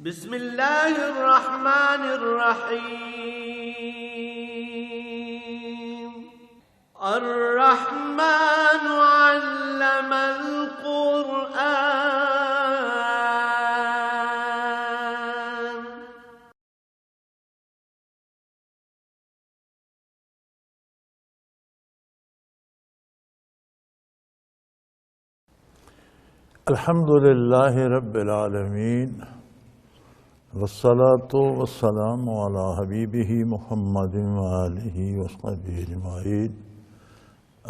بسم اللہ الرحمن الرحیم الرحمن علم القرآن الحمد للہ رب العالمین والصلاة والسلام علی حبیبہ محمد وآلہ وصحبہ اجمعین۔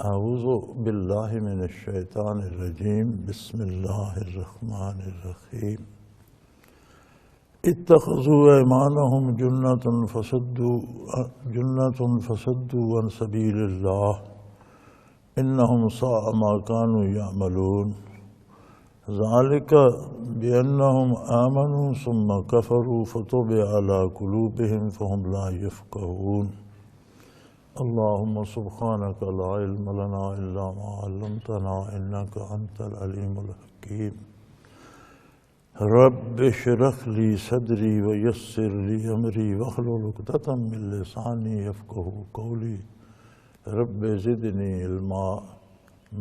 اعوذ باللہ من الشیطان الرجیم، بسم اللہ الرحمن الرحیم۔ اتخذوا ایمانہم جنة فصدوا عن سبیل اللہ انہم ساء ما كانوا یعملون۔ ذلك بأنهم آمنوا ثم كفروا فطبع على قلوبهم فهم لا يفقهون۔ اللهم سبحانك لا علم لنا إلا ما علمتنا إنك أنت العليم الحكيم۔ رب اشرح لي صدري ويسر لي أمري واحلل عقدة من لساني يفقهوا قولي رب زدني علما۔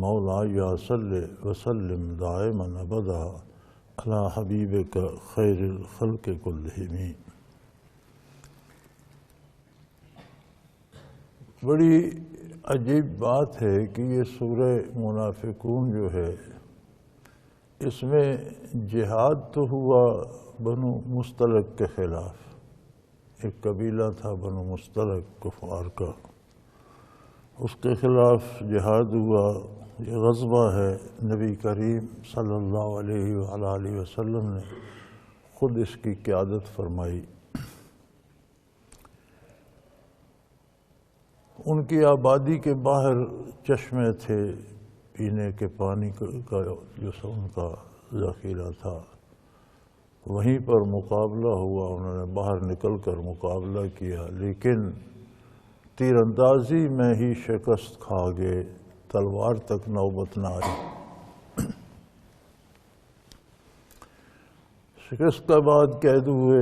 مولاي صل وسلم دائما ابدا على حبیبک خیر الخلق کلہم۔ بڑی عجیب بات ہے کہ یہ سورہ منافقون جو ہے اس میں جہاد تو ہوا بنو مستلق کے خلاف، ایک قبیلہ تھا بنو مستلق کفار کا، اس کے خلاف جہاد ہوا۔ یہ غزوہ ہے، نبی کریم صلی اللہ علیہ وآلہ وسلم نے خود اس کی قیادت فرمائی۔ ان کی آبادی کے باہر چشمے تھے، پینے کے پانی کا جو ان کا ذخیرہ تھا، وہیں پر مقابلہ ہوا۔ انہوں نے باہر نکل کر مقابلہ کیا، لیکن تیر اندازی میں ہی شکست کھا گئے، تلوار تک نوبت نہ آئی۔ شکست کے بعد قید ہوئے،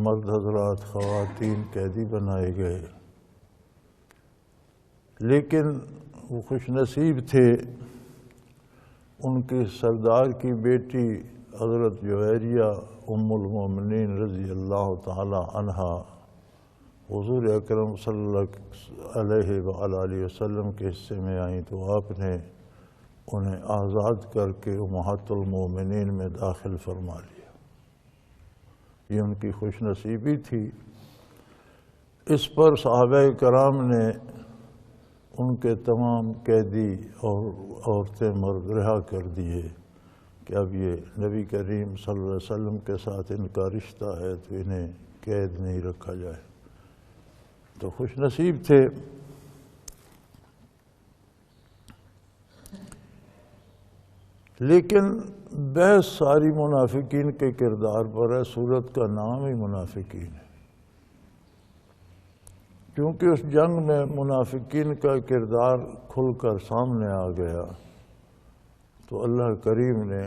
مرد حضرات خواتین قیدی بنائے گئے، لیکن وہ خوش نصیب تھے، ان کے سردار کی بیٹی حضرت جویریہ ام المومنین رضی اللہ تعالی عنہا حضور اکرم صلی اللہ علیہ وآلہ وسلم کے حصے میں آئیں، تو آپ نے انہیں آزاد کر کے امہات المومنین میں داخل فرما لیا۔ یہ ان کی خوش نصیبی تھی۔ اس پر صحابہ کرام نے ان کے تمام قیدی اور عورتیں مرد رہا کر دیے کہ اب یہ نبی کریم صلی اللہ علیہ وسلم کے ساتھ ان کا رشتہ ہے تو انہیں قید نہیں رکھا جائے۔ تو خوش نصیب تھے۔ لیکن بحث ساری منافقین کے کردار پر ہے، سورت کا نام ہی منافقین ہے، کیونکہ اس جنگ میں منافقین کا کردار کھل کر سامنے آ گیا، تو اللہ کریم نے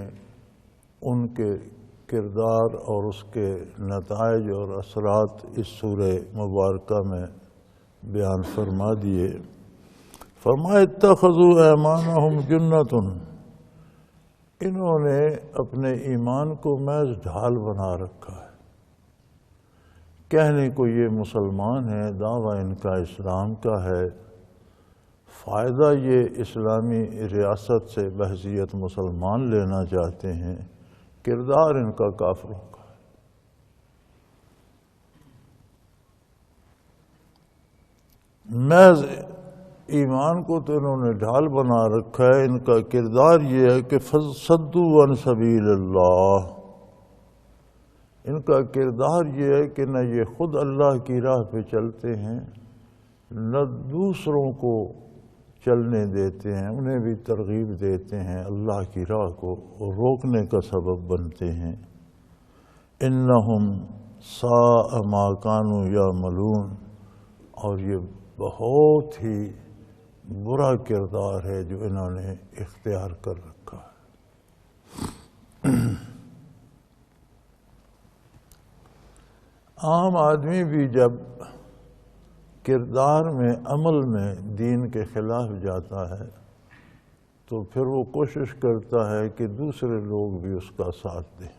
ان کے کردار اور اس کے نتائج اور اثرات اس سورہ مبارکہ میں بیان فرما دیے۔ فرمایا اتخذوا ایمانہم جنۃ، انہوں نے اپنے ایمان کو محض ڈھال بنا رکھا ہے۔ کہنے کو یہ مسلمان ہیں، دعویٰ ان کا اسلام کا ہے، فائدہ یہ اسلامی ریاست سے بحیثیت مسلمان لینا چاہتے ہیں، کردار ان کا کافروں کا ہے۔ محض ایمان کو تو انہوں نے ڈھال بنا رکھا ہے، ان کا کردار یہ ہے کہ صدوا عن سبیل اللہ، ان کا کردار یہ ہے کہ نہ یہ خود اللہ کی راہ پہ چلتے ہیں، نہ دوسروں کو چلنے دیتے ہیں، انہیں بھی ترغیب دیتے ہیں، اللہ کی راہ کو روکنے کا سبب بنتے ہیں۔ انہم ساء ما كانوا یعملون، اور یہ بہت ہی برا کردار ہے جو انہوں نے اختیار کر رکھا ہے۔ عام آدمی بھی جب کردار میں عمل میں دین کے خلاف جاتا ہے تو پھر وہ کوشش کرتا ہے کہ دوسرے لوگ بھی اس کا ساتھ دیں۔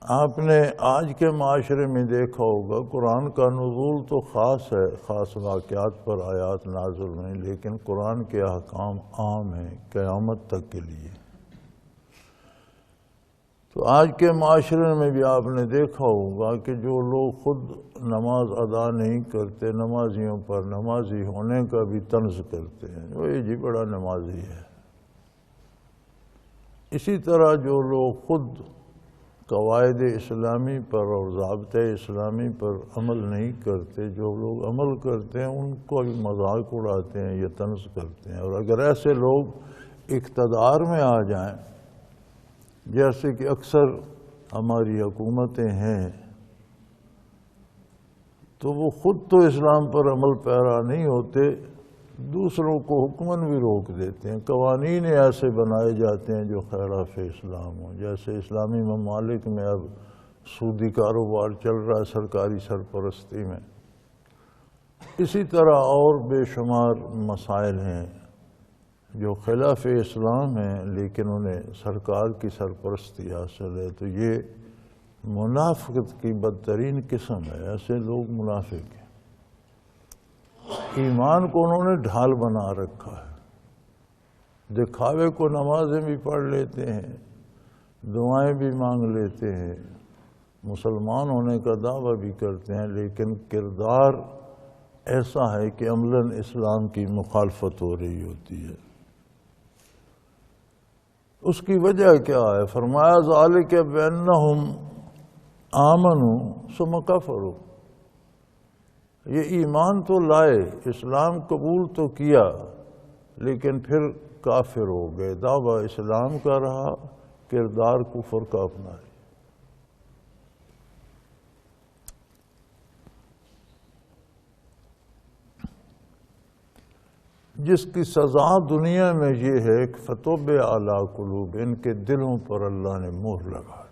آپ نے آج کے معاشرے میں دیکھا ہوگا قرآن کا نزول تو خاص ہے، خاص واقعات پر آیات نازل ہیں، لیکن قرآن کے احکام عام ہیں قیامت تک کے لیے۔ تو آج کے معاشرے میں بھی آپ نے دیکھا ہوگا کہ جو لوگ خود نماز ادا نہیں کرتے، نمازیوں پر نمازی ہونے کا بھی طنز کرتے ہیں، وہ یہ جی بڑا نمازی ہے۔ اسی طرح جو لوگ خود قواعد اسلامی پر اور ضابطۂ اسلامی پر عمل نہیں کرتے، جو لوگ عمل کرتے ہیں ان کو بھی مذاق اڑاتے ہیں یا طنز کرتے ہیں۔ اور اگر ایسے لوگ اقتدار میں آ جائیں، جیسے کہ اکثر ہماری حکومتیں ہیں، تو وہ خود تو اسلام پر عمل پیرا نہیں ہوتے، دوسروں کو حکماً بھی روک دیتے ہیں۔ قوانین ایسے بنائے جاتے ہیں جو خلاف اسلام ہوں، جیسے اسلامی ممالک میں اب سودی کاروبار چل رہا ہے سرکاری سرپرستی میں۔ اسی طرح اور بے شمار مسائل ہیں جو خلاف اسلام ہیں لیکن انہیں سرکار کی سرپرستی حاصل ہے۔ تو یہ منافقت کی بدترین قسم ہے، ایسے لوگ منافق ہیں۔ ایمان کو انہوں نے ڈھال بنا رکھا ہے، دکھاوے کو نمازیں بھی پڑھ لیتے ہیں، دعائیں بھی مانگ لیتے ہیں، مسلمان ہونے کا دعویٰ بھی کرتے ہیں، لیکن کردار ایسا ہے کہ عملاً اسلام کی مخالفت ہو رہی ہوتی ہے۔ اس کی وجہ کیا ہے؟ فرمایا ذالک بانہم آمنوا ثم کفروا، یہ ایمان تو لائے، اسلام قبول تو کیا، لیکن پھر کافر ہو گئے، دعویٰ اسلام کا رہا، کردار کفر کا اپنایا۔ جس کی سزا دنیا میں یہ ہے کہ فطبع علی قلوب، ان کے دلوں پر اللہ نے مہر لگا دی۔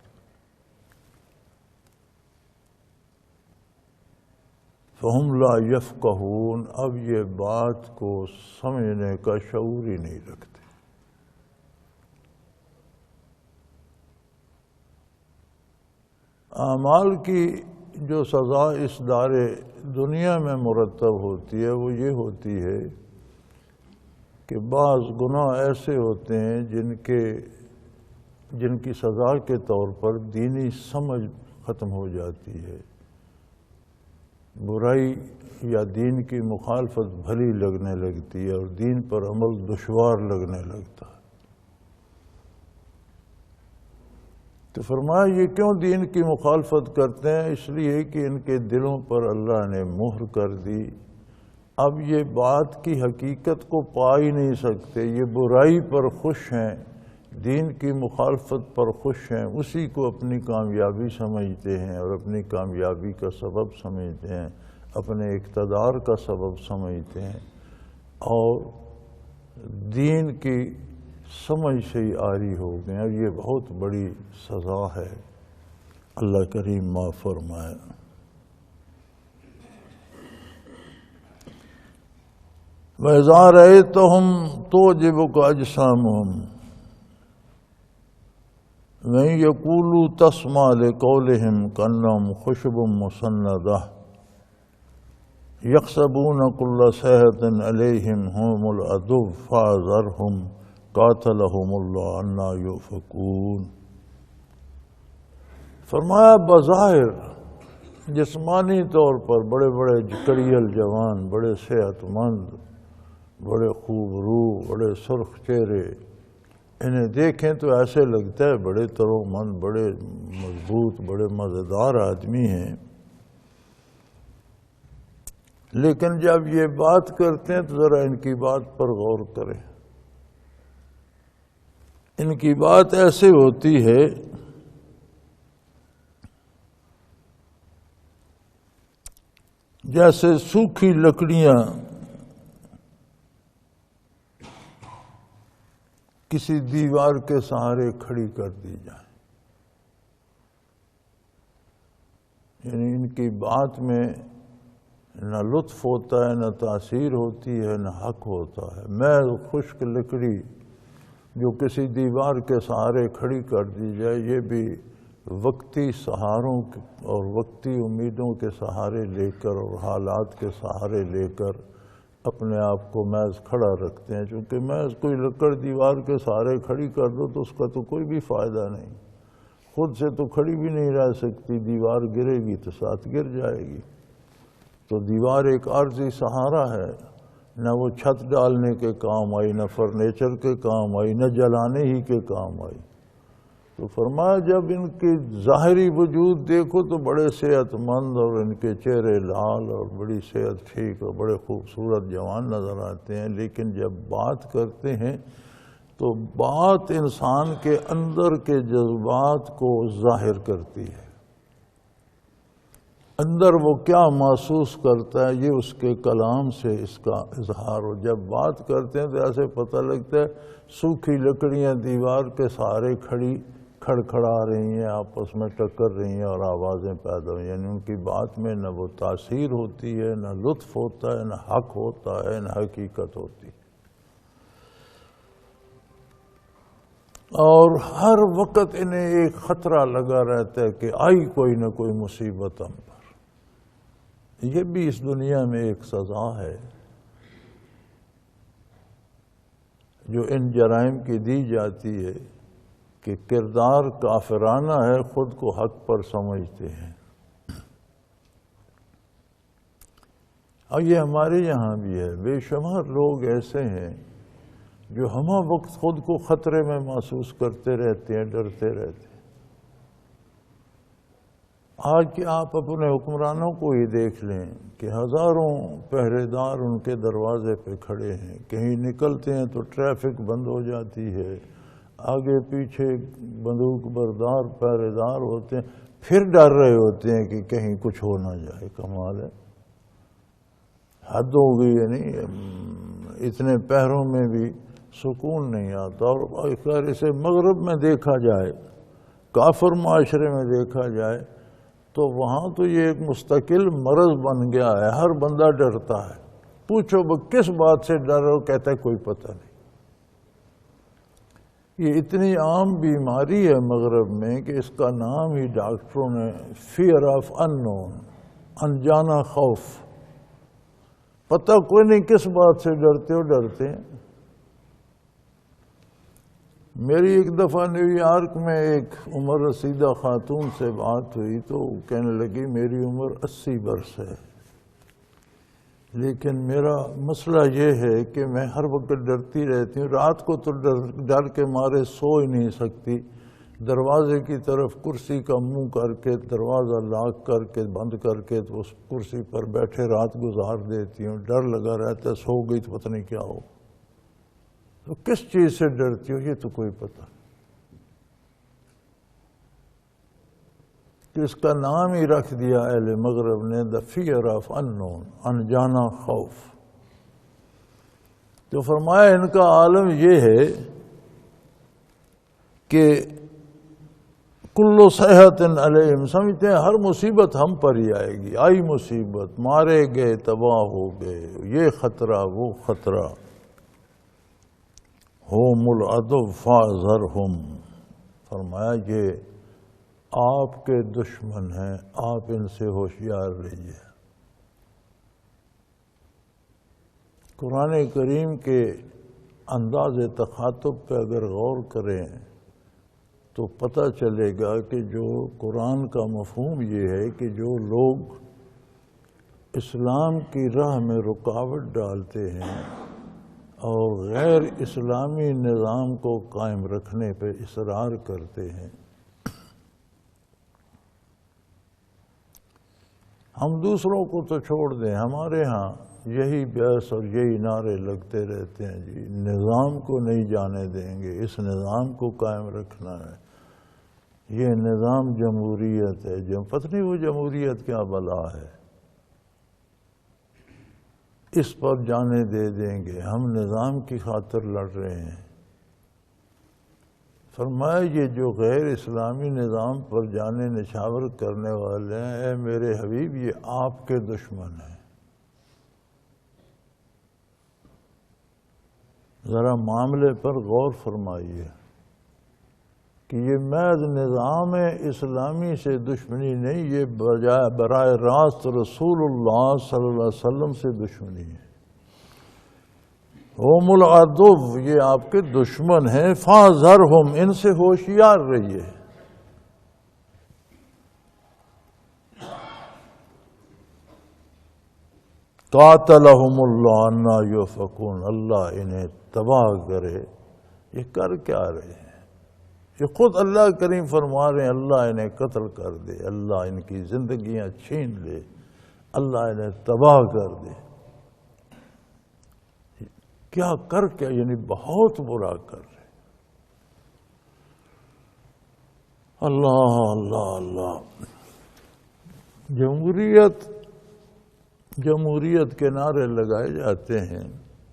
فہم لا یفقہون، اب یہ بات کو سمجھنے کا شعور ہی نہیں رکھتے۔ اعمال کی جو سزا اس دار دنیا میں مرتب ہوتی ہے وہ یہ ہوتی ہے کہ بعض گناہ ایسے ہوتے ہیں جن کی سزا کے طور پر دینی سمجھ ختم ہو جاتی ہے، برائی یا دین کی مخالفت بھلی لگنے لگتی ہے اور دین پر عمل دشوار لگنے لگتا ہے۔ تو فرمایا یہ کیوں دین کی مخالفت کرتے ہیں؟ اس لیے کہ ان کے دلوں پر اللہ نے مہر کر دی۔ اب یہ بات کی حقیقت کو پا ہی نہیں سکتے، یہ برائی پر خوش ہیں، دین کی مخالفت پر خوش ہیں، اسی کو اپنی کامیابی سمجھتے ہیں اور اپنی کامیابی کا سبب سمجھتے ہیں، اپنے اقتدار کا سبب سمجھتے ہیں، اور دین کی سمجھ سے ہی عاری ہو گئے۔ اور یہ بہت بڑی سزا ہے، اللہ کریم معاف فرمائے۔ وَإِذَا رَأَيْتَهُمْ تُعْجِبُكَ أَجْسَامُهُمْ وَإِنْ يَقُولُوا تَسْمَعْ لِقَوْلِهِمْ كَأَنَّهُمْ خُشُبٌ مُّسَنَّدَةٌ يَحْسَبُونَ كُلَّ صَيْحَةٍ عَلَيْهِمْ هُمُ الْعَدُوُّ فَاحْذَرْهُمْ قَاتَلَهُمُ اللَّهُ أَنَّىٰ يُؤْفَكُونَ۔ فرمایا بظاہر جسمانی طور پر بڑے بڑے کڑیل جوان، بڑے صحت مند، بڑے خوب رو، بڑے سرخ چہرے، انہیں دیکھیں تو ایسے لگتا ہے بڑے ترومند، بڑے مضبوط، بڑے مزیدار آدمی ہیں، لیکن جب یہ بات کرتے ہیں تو ذرا ان کی بات پر غور کریں۔ ان کی بات ایسے ہوتی ہے جیسے سوکھی لکڑیاں کسی دیوار کے سہارے کھڑی کر دی جائیں۔ یعنی ان کی بات میں نہ لطف ہوتا ہے، نہ تاثیر ہوتی ہے، نہ حق ہوتا ہے۔ محض خشک لکڑی جو کسی دیوار کے سہارے کھڑی کر دی جائے، یہ بھی وقتی سہاروں اور وقتی امیدوں کے سہارے لے کر اور حالات کے سہارے لے کر اپنے آپ کو محض کھڑا رکھتے ہیں۔ چونکہ محض کوئی لکڑ دیوار کے سہارے کھڑی کر دو تو اس کا تو کوئی بھی فائدہ نہیں، خود سے تو کھڑی بھی نہیں رہ سکتی، دیوار گرے گی تو ساتھ گر جائے گی۔ تو دیوار ایک عارضی سہارا ہے، نہ وہ چھت ڈالنے کے کام آئی، نہ فرنیچر کے کام آئی، نہ جلانے ہی کے کام آئی۔ تو فرمایا جب ان کی ظاہری وجود دیکھو تو بڑے صحت مند اور ان کے چہرے لال اور بڑی صحت ٹھیک اور بڑے خوبصورت جوان نظر آتے ہیں، لیکن جب بات کرتے ہیں تو بات انسان کے اندر کے جذبات کو ظاہر کرتی ہے۔ اندر وہ کیا محسوس کرتا ہے یہ اس کے کلام سے اس کا اظہار ہو۔ جب بات کرتے ہیں تو ایسے پتہ لگتا ہے سوکھی لکڑیاں دیوار کے سہارے کھڑکھڑا رہی ہیں، آپس میں ٹکر رہی ہیں اور آوازیں پیدا ہوئی، یعنی ان کی بات میں نہ وہ تاثیر ہوتی ہے، نہ لطف ہوتا ہے، نہ حق ہوتا ہے، نہ حقیقت ہوتی ہے۔ اور ہر وقت انہیں ایک خطرہ لگا رہتا ہے کہ آئی کوئی نہ کوئی مصیبت ہم پر۔ یہ بھی اس دنیا میں ایک سزا ہے جو ان جرائم کی دی جاتی ہے کہ کردار کافرانہ ہے، خود کو حق پر سمجھتے ہیں۔ اور یہ ہمارے یہاں بھی ہے، بے شمار لوگ ایسے ہیں جو ہمہ وقت خود کو خطرے میں محسوس کرتے رہتے ہیں، ڈرتے رہتے ہیں۔ آج کے آپ اپنے حکمرانوں کو ہی دیکھ لیں کہ ہزاروں پہرے دار ان کے دروازے پہ کھڑے ہیں، کہیں نکلتے ہیں تو ٹریفک بند ہو جاتی ہے، آگے پیچھے بندوق بردار پہرے دار ہوتے ہیں، پھر ڈر رہے ہوتے ہیں کہ کہیں کچھ ہو نہ جائے۔ کمال ہے، حد ہو گئی ہے۔ نہیں اتنے پہروں میں بھی سکون نہیں آتا۔ اور خیر اسے مغرب میں دیکھا جائے، کافر معاشرے میں دیکھا جائے تو وہاں تو یہ ایک مستقل مرض بن گیا ہے، ہر بندہ ڈرتا ہے۔ پوچھو وہ کس بات سے ڈر رہا ہو، کہتا ہے کوئی پتہ نہیں۔ یہ اتنی عام بیماری ہے مغرب میں کہ اس کا نام ہی ڈاکٹروں نے فیئر آف اننون، انجانا خوف۔ پتہ کوئی نہیں کس بات سے ڈرتے ہو، ڈرتے ہیں۔ میری ایک دفعہ نیو یارک میں ایک عمر رسیدہ خاتون سے بات ہوئی تو کہنے لگی میری عمر 80 برس ہے، لیکن میرا مسئلہ یہ ہے کہ میں ہر وقت ڈرتی رہتی ہوں، رات کو تو ڈر کے مارے سو ہی نہیں سکتی، دروازے کی طرف کرسی کا منہ کر کے دروازہ لاک کر کے بند کر کے تو اس کرسی پر بیٹھے رات گزار دیتی ہوں، ڈر لگا رہتا ہے سو گئی تو پتہ نہیں کیا ہو۔ تو کس چیز سے ڈرتی ہو یہ تو کوئی پتہ نہیں۔ کہ اس کا نام ہی رکھ دیا اہل مغرب نے دا فیئر آف اننون، انجانا خوف۔ تو فرمایا ان کا عالم یہ ہے کہ کلو صحت علیہم، سمجھتے ہیں ہر مصیبت ہم پر ہی آئے گی، آئی مصیبت، مارے گئے، تباہ ہو گئے، یہ خطرہ وہ خطرہ۔ ہوم العدو فاحذرہم، فرمایا یہ آپ کے دشمن ہیں، آپ ان سے ہوشیار رہیے۔ قرآن کریم کے انداز تخاطب پہ اگر غور کریں تو پتہ چلے گا کہ جو قرآن کا مفہوم یہ ہے کہ جو لوگ اسلام کی راہ میں رکاوٹ ڈالتے ہیں اور غیر اسلامی نظام کو قائم رکھنے پہ اصرار کرتے ہیں، ہم دوسروں کو تو چھوڑ دیں، ہمارے ہاں یہی بحث اور یہی نعرے لگتے رہتے ہیں، جی نظام کو نہیں جانے دیں گے، اس نظام کو قائم رکھنا ہے، یہ نظام جمہوریت ہے، پتہ نہیں وہ جمہوریت کیا بلا ہے، اس پر جانے دے دیں گے، ہم نظام کی خاطر لڑ رہے ہیں۔ فرمایا یہ جو غیر اسلامی نظام پر جانے نچھاور کرنے والے ہیں، اے میرے حبیب یہ آپ کے دشمن ہیں۔ ذرا معاملے پر غور فرمائیے کہ یہ محض نظام اسلامی سے دشمنی نہیں، یہ براہ راست رسول اللہ صلی اللہ علیہ وسلم سے دشمنی ہے۔ ہم العدو، یہ آپ کے دشمن ہیں، فاحذرہم، ان سے ہوشیار رہیے۔ قاتلہم اللہ انا یؤفکون، اللہ انہیں تباہ کرے۔ یہ کر کیا رہے ہیں؟ یہ خود اللہ کریم فرما رہے ہیں اللہ انہیں قتل کر دے، اللہ ان کی زندگیاں چھین لے، اللہ انہیں تباہ کر دے۔ کیا کر کیا؟ یعنی بہت برا کر رہے۔ اللہ اللہ اللہ۔ جمہوریت کے نعرے لگائے جاتے ہیں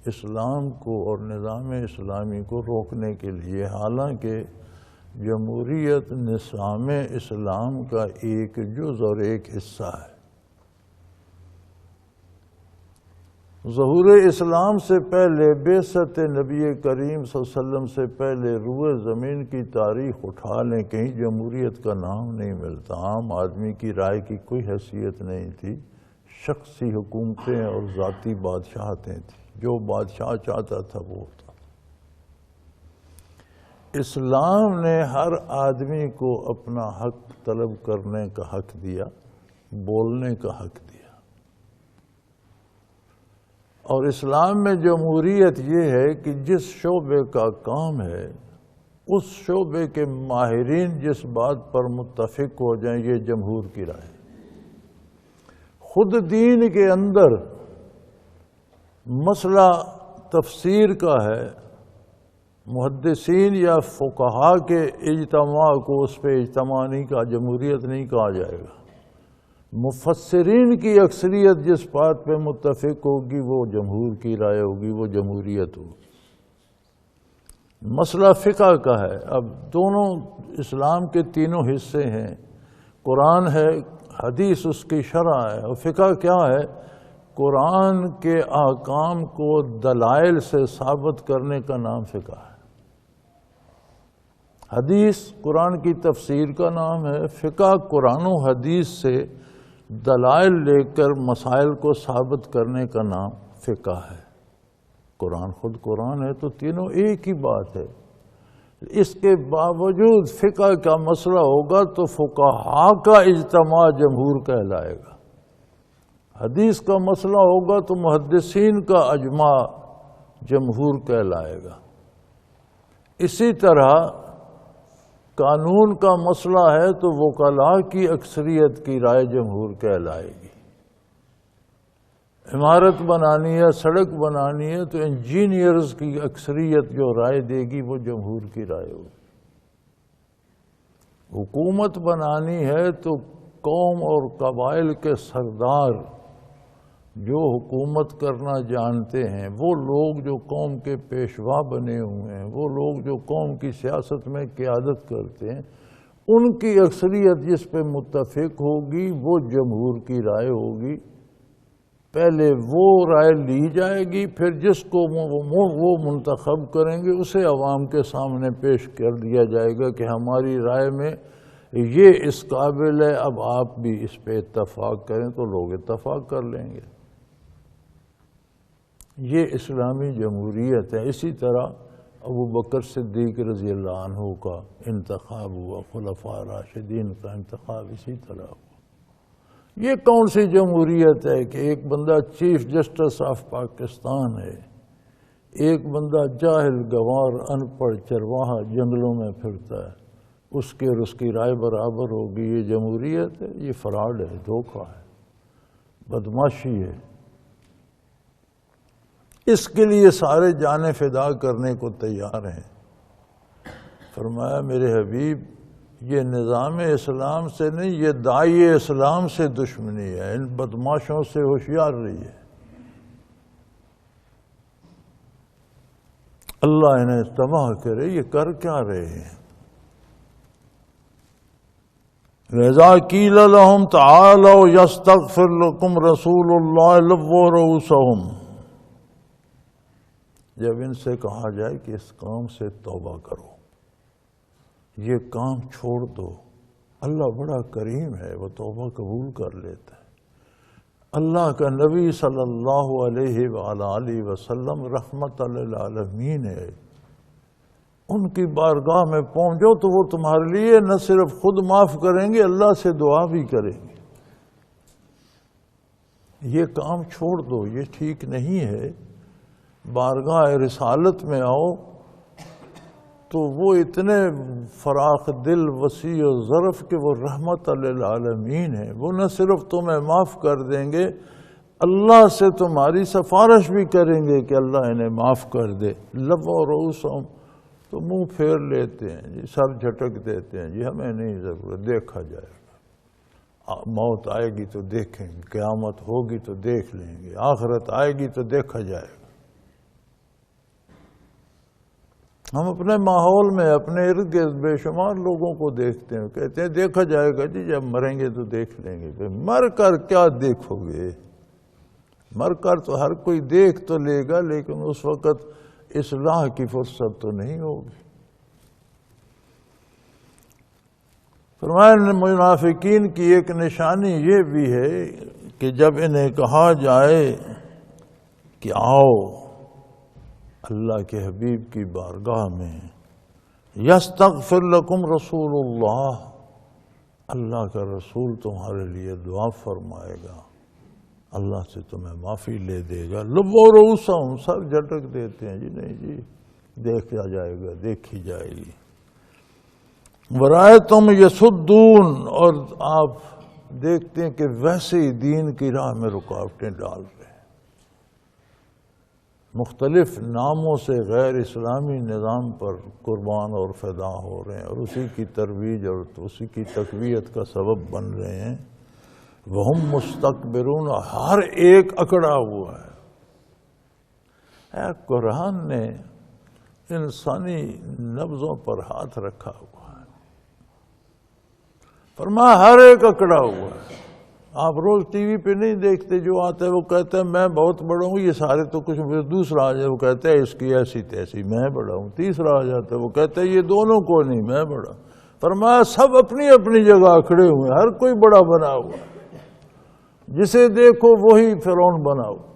اسلام کو اور نظام اسلامی کو روکنے کے لیے، حالانکہ جمہوریت نظام اسلام کا ایک جز اور ایک حصہ ہے۔ ظہور اسلام سے پہلے، بعثت نبی کریم صلی اللہ علیہ وسلم سے پہلے روئے زمین کی تاریخ اٹھا لیں، کہیں جمہوریت کا نام نہیں ملتا۔ عام آدمی کی رائے کی کوئی حیثیت نہیں تھی، شخصی حکومتیں اور ذاتی بادشاہتیں تھیں، جو بادشاہ چاہتا تھا وہ ہوتا۔ اسلام نے ہر آدمی کو اپنا حق طلب کرنے کا حق دیا، بولنے کا حق دیا۔ اور اسلام میں جمہوریت یہ ہے کہ جس شعبے کا کام ہے اس شعبے کے ماہرین جس بات پر متفق ہو جائیں، یہ جمہور کی رائے۔ خود دین کے اندر مسئلہ تفسیر کا ہے، محدثین یا فقہا کے اجتماع کو اس پہ اجتماع نہیں کہا، جمہوریت نہیں کہا جائے گا۔ مفسرین کی اکثریت جس بات پہ متفق ہوگی وہ جمہور کی رائے ہوگی، وہ جمہوریت ہوگی۔ مسئلہ فقہ کا ہے۔ اب دونوں اسلام کے تینوں حصے ہیں، قرآن ہے، حدیث اس کی شرح ہے، اور فقہ کیا ہے؟ قرآن کے احکام کو دلائل سے ثابت کرنے کا نام فقہ ہے۔ حدیث قرآن کی تفسیر کا نام ہے، فقہ قرآن و حدیث سے دلائل لے کر مسائل کو ثابت کرنے کا نام فقہ ہے۔ قرآن خود قرآن ہے تو تینوں ایک ہی بات ہے۔ اس کے باوجود فقہ کا مسئلہ ہوگا تو فقہا کا اجتماع جمہور کہلائے گا، حدیث کا مسئلہ ہوگا تو محدثین کا اجماع جمہور کہلائے گا۔ اسی طرح قانون کا مسئلہ ہے تو وکلاء کی اکثریت کی رائے جمہور کہلائے گی۔ عمارت بنانی ہے، سڑک بنانی ہے تو انجینئرز کی اکثریت جو رائے دے گی وہ جمہور کی رائے ہوگی۔ حکومت بنانی ہے تو قوم اور قبائل کے سردار جو حکومت کرنا جانتے ہیں، وہ لوگ جو قوم کے پیشوا بنے ہوئے ہیں، وہ لوگ جو قوم کی سیاست میں قیادت کرتے ہیں، ان کی اکثریت جس پہ متفق ہوگی وہ جمہور کی رائے ہوگی۔ پہلے وہ رائے لی جائے گی، پھر جس کو وہ منتخب کریں گے اسے عوام کے سامنے پیش کر دیا جائے گا کہ ہماری رائے میں یہ اس قابل ہے، اب آپ بھی اس پہ اتفاق کریں، تو لوگ اتفاق کر لیں گے۔ یہ اسلامی جمہوریت ہے۔ اسی طرح ابو بکر صدیق رضی اللہ عنہ کا انتخاب ہوا، خلفاء راشدین کا انتخاب اسی طرح ہوا۔ یہ کون سی جمہوریت ہے کہ ایک بندہ چیف جسٹس آف پاکستان ہے، ایک بندہ جاہل گوار ان پڑھ چرواہا جنگلوں میں پھرتا ہے، اس کے اور اس کی رائے برابر ہوگی؟ یہ جمہوریت ہے؟ یہ فراڈ ہے، دھوکہ ہے، بدماشی ہے۔ اس کے لیے سارے جانیں فدا کرنے کو تیار ہیں۔ فرمایا میرے حبیب یہ نظام اسلام سے نہیں، یہ داعی اسلام سے دشمنی ہے، ان بدماشوں سے ہوشیار رہیے۔ اللہ انہیں تباہ کرے۔ یہ کر کیا رہے ہیں؟ لذا قیل لهم تعالوا یستغفر لکم رسول اللہ لووا رؤوسہم، جب ان سے کہا جائے کہ اس کام سے توبہ کرو، یہ کام چھوڑ دو، اللہ بڑا کریم ہے، وہ توبہ قبول کر لیتا ہے۔ اللہ کا نبی صلی اللہ علیہ وآلہ وسلم رحمت للعالمین ہے، ان کی بارگاہ میں پہنچو تو وہ تمہارے لیے نہ صرف خود معاف کریں گے، اللہ سے دعا بھی کریں گے۔ یہ کام چھوڑ دو، یہ ٹھیک نہیں ہے۔ بارگاہ رسالت میں آؤ تو وہ اتنے فراخ دل، وسیع و ظرف کہ وہ رحمت للعالمین ہے، وہ نہ صرف تمہیں معاف کر دیں گے، اللہ سے تمہاری سفارش بھی کریں گے کہ اللہ انہیں معاف کر دے۔ لووا رؤوسہم، تو منہ پھیر لیتے ہیں جی، سر جھٹک دیتے ہیں جی، ہمیں نہیں ضرورت، دیکھا جائے گا، موت آئے گی تو دیکھیں گے، قیامت ہوگی تو دیکھ لیں گے، آخرت آئے گی تو دیکھا جائے گا۔ ہم اپنے ماحول میں اپنے ارد گرد بے شمار لوگوں کو دیکھتے ہیں، کہتے ہیں دیکھا جائے گا جی، جب مریں گے تو دیکھ لیں گے۔ پھر مر کر کیا دیکھو گے؟ مر کر تو ہر کوئی دیکھ تو لے گا، لیکن اس وقت اصلاح کی فرصت تو نہیں ہوگی۔ فرمایا منافقین کی ایک نشانی یہ بھی ہے کہ جب انہیں کہا جائے کہ آؤ اللہ کے حبیب کی بارگاہ میں، یستغفر لکم رسول اللہ، اللہ کا رسول تمہارے لیے دعا فرمائے گا، اللہ سے تمہیں معافی لے دے گا، لووا رؤوسہم، سر جھٹک دیتے ہیں جی، نہیں جی دیکھا جائے گا، دیکھی جائے گی۔ ورأیتم یصدون، اور آپ دیکھتے ہیں کہ ویسے ہی دین کی راہ میں رکاوٹیں ڈال رہے ہیں، مختلف ناموں سے غیر اسلامی نظام پر قربان اور فدا ہو رہے ہیں، اور اسی کی ترویج اور اسی کی تقویت کا سبب بن رہے ہیں۔ وہم مستکبرون، ہر ایک اکڑا ہوا ہے۔ قرآن نے انسانی نبضوں پر ہاتھ رکھا ہوا ہے، فرمایا ہر ایک اکڑا ہوا ہے۔ آپ روز ٹی وی پہ نہیں دیکھتے، جو آتا ہے وہ کہتا ہے میں بہت بڑا ہوں، یہ سارے تو کچھ، دوسرا آ جائے وہ کہتا ہے اس کی ایسی تیسی، میں بڑا ہوں، تیسرا آ جاتا ہے وہ کہتا ہے یہ دونوں کو نہیں، میں بڑا۔ فرمایا سب اپنی اپنی جگہ کھڑے ہوئے ہیں، ہر کوئی بڑا بنا ہوا ہے، جسے دیکھو وہی فرعون بنا ہوا۔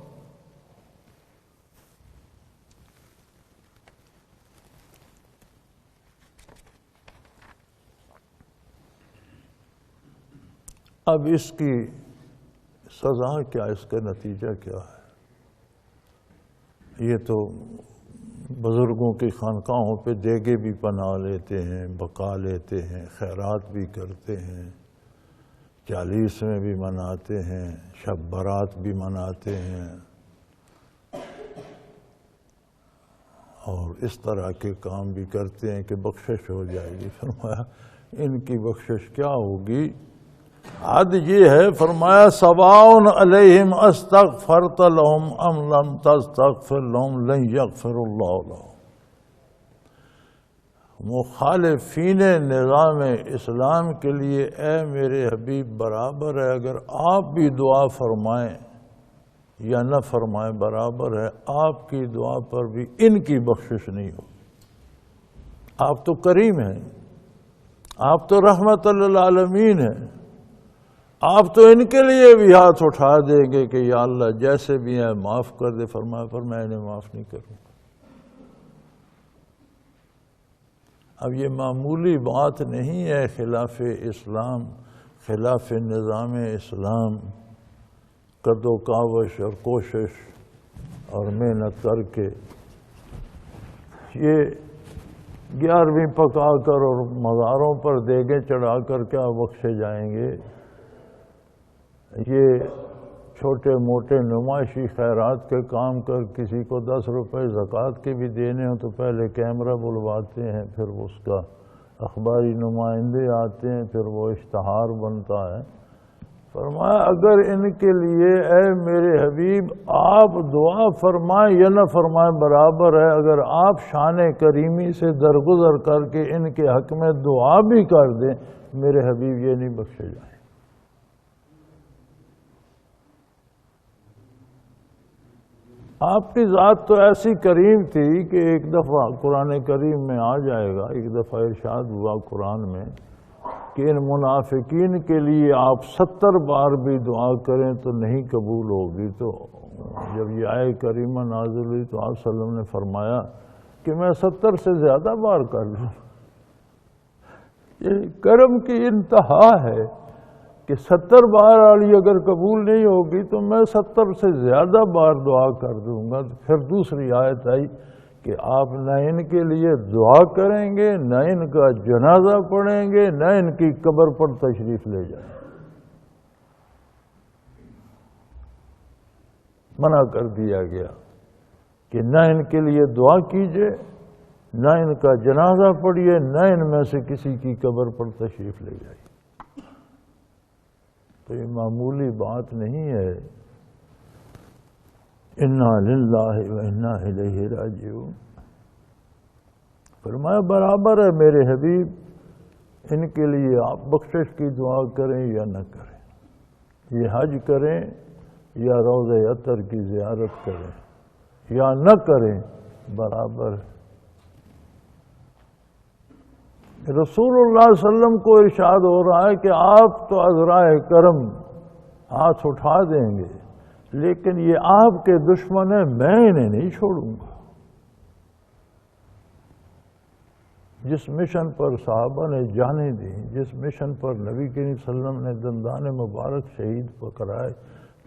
اب اس کی سزا کیا، اس کا نتیجہ کیا ہے؟ یہ تو بزرگوں کی خانقاہوں پہ دیگے بھی پناہ لیتے ہیں، بقا لیتے ہیں، خیرات بھی کرتے ہیں، 40 میں بھی مناتے ہیں، شب برات بھی مناتے ہیں، اور اس طرح کے کام بھی کرتے ہیں کہ بخشش ہو جائے گی۔ فرمایا ان کی بخشش کیا ہوگی؟ حد یہ ہے، فرمایا سواء علیہم استغفرت لہم ام لم تستغفر لہم لن یغفر اللہ لہم۔ مخالفین نظام اسلام کے لیے اے میرے حبیب برابر ہے، اگر آپ بھی دعا فرمائیں یا نہ فرمائیں برابر ہے، آپ کی دعا پر بھی ان کی بخشش نہیں ہو۔ آپ تو کریم ہیں، آپ تو رحمت للعالمین ہیں، آپ تو ان کے لیے بھی ہاتھ اٹھا دیں گے کہ یا اللہ جیسے بھی ہیں معاف کر دے۔ فرمایا پر میں انہیں معاف نہیں کروں گا۔ اب یہ معمولی بات نہیں ہے، خلاف اسلام، خلاف نظام اسلام قد و کاوش اور کوشش اور محنت کر کے یہ 11ویں پکا کر اور مزاروں پر دیگیں چڑھا کر کیا بخشے جائیں گے؟ یہ چھوٹے موٹے نمائشی خیرات کے کام کر کسی کو 10 روپے زکوٰۃ کے بھی دینے ہوں تو پہلے کیمرہ بلواتے ہیں، پھر اس کا اخباری نمائندے آتے ہیں، پھر وہ اشتہار بنتا ہے۔ فرمایا اگر ان کے لیے اے میرے حبیب آپ دعا فرمائیں یا نہ فرمائیں برابر ہے، اگر آپ شان کریمی سے درگزر کر کے ان کے حق میں دعا بھی کر دیں میرے حبیب یہ نہیں بخشے جائیں۔ آپ کی ذات تو ایسی کریم تھی کہ ایک دفعہ قرآن کریم میں آ جائے گا، ایک دفعہ ارشاد ہوا قرآن میں کہ ان منافقین کے لیے آپ 70 بار بھی دعا کریں تو نہیں قبول ہوگی۔ تو جب یہ آئے کریمہ نازل ہوئی تو آپ صلی اللہ علیہ وسلم نے فرمایا کہ میں 70 سے زیادہ بار کر لوں۔ یہ کرم کی انتہا ہے کہ 70 بار والی اگر قبول نہیں ہوگی تو میں 70 سے زیادہ بار دعا کر دوں گا۔ پھر دوسری آیت آئی کہ آپ نہ ان کے لیے دعا کریں گے، نہ ان کا جنازہ پڑھیں گے، نہ ان کی قبر پر تشریف لے جائیں۔ منع کر دیا گیا کہ نہ ان کے لیے دعا کیجیے، نہ ان کا جنازہ پڑھیے، نہ ان میں سے کسی کی قبر پر تشریف لے جائیے۔ تو یہ معمولی بات نہیں ہے۔ انا للہ و انا الیہ راجعون۔ فرمایا برابر ہے میرے حبیب، ان کے لیے آپ بخشش کی دعا کریں یا نہ کریں، یہ حج کریں یا روضہ اطہر کی زیارت کریں یا نہ کریں، برابر ہے۔ رسول اللہ صلی اللہ علیہ وسلم کو ارشاد ہو رہا ہے کہ آپ تو عذرائے کرم ہاتھ اٹھا دیں گے، لیکن یہ آپ کے دشمن ہیں، میں انہیں نہیں چھوڑوں گا۔ جس مشن پر صحابہ نے جانیں دیں، جس مشن پر نبی کریم صلی اللہ علیہ وسلم نے دندان مبارک شہید پکڑائے،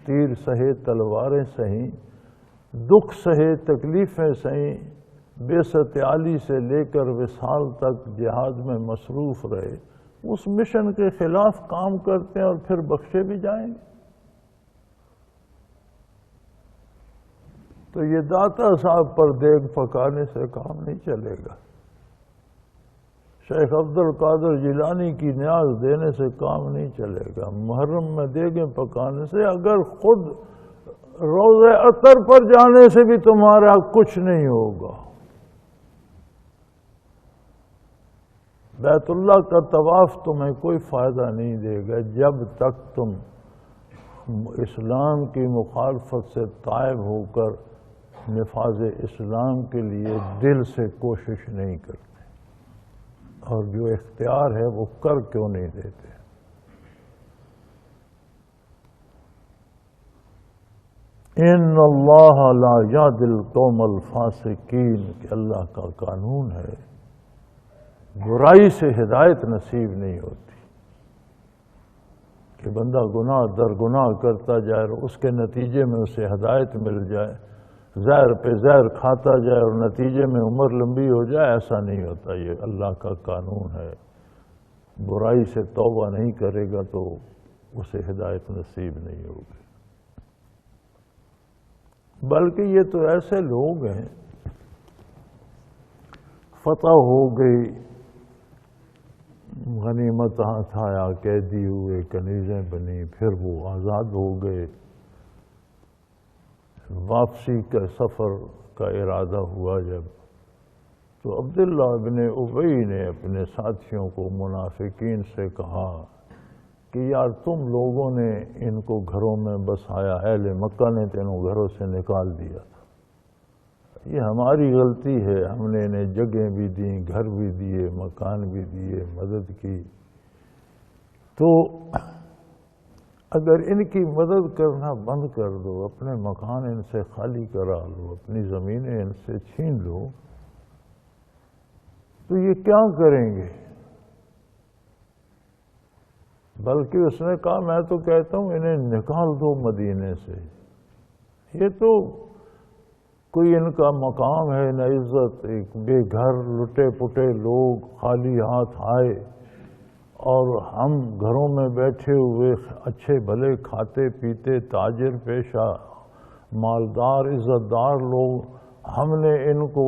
تیر سہے، تلواریں سہیں، دکھ سہے، تکلیفیں سہیں، بعثت عالی سے لے کر وصال تک جہاد میں مصروف رہے، اس مشن کے خلاف کام کرتے ہیں اور پھر بخشے بھی جائیں گے۔ تو یہ داتا صاحب پر دیگ پکانے سے کام نہیں چلے گا، شیخ عبد القادر جیلانی کی نیاز دینے سے کام نہیں چلے گا، محرم میں دیگیں پکانے سے، اگر خود روضہ اطہر پر جانے سے بھی تمہارا کچھ نہیں ہوگا۔ بیت اللہ کا طواف تمہیں کوئی فائدہ نہیں دے گا جب تک تم اسلام کی مخالفت سے تائب ہو کر نفاذ اسلام کے لیے دل سے کوشش نہیں کرتے، اور جو اختیار ہے وہ کر کیوں نہیں دیتے۔ ان اللہ لا یہدی القوم الفاسقین، کہ اللہ کا قانون ہے برائی سے ہدایت نصیب نہیں ہوتی، کہ بندہ گناہ در گناہ کرتا جائے اور اس کے نتیجے میں اسے ہدایت مل جائے، زہر پہ زہر کھاتا جائے اور نتیجے میں عمر لمبی ہو جائے، ایسا نہیں ہوتا۔ یہ اللہ کا قانون ہے، برائی سے توبہ نہیں کرے گا تو اسے ہدایت نصیب نہیں ہوگی۔ بلکہ یہ تو ایسے لوگ ہیں، فتح ہو گئی، غنیمت ہاتھ آیا، قیدی ہوئے، کنیزیں بنی، پھر وہ آزاد ہو گئے، واپسی کا سفر کا ارادہ ہوا جب، تو عبداللہ ابن ابی نے اپنے ساتھیوں کو، منافقین سے کہا کہ یار تم لوگوں نے ان کو گھروں میں بسایا، اہل مکہ نے تو انہوں گھروں سے نکال دیا تھا، یہ ہماری غلطی ہے، ہم نے انہیں جگہیں بھی دیں، گھر بھی دیے، مکان بھی دیے، مدد کی، تو اگر ان کی مدد کرنا بند کر دو، اپنے مکان ان سے خالی کرا لو، اپنی زمینیں ان سے چھین لو، تو یہ کیا کریں گے؟ بلکہ اس نے کہا میں تو کہتا ہوں انہیں نکال دو مدینے سے، یہ تو کوئی ان کا مقام ہے نہ عزت، ایک بے گھر لٹے پٹے لوگ خالی ہاتھ آئے، اور ہم گھروں میں بیٹھے ہوئے اچھے بھلے کھاتے پیتے تاجر پیشہ مالدار عزت دار لوگ، ہم نے ان کو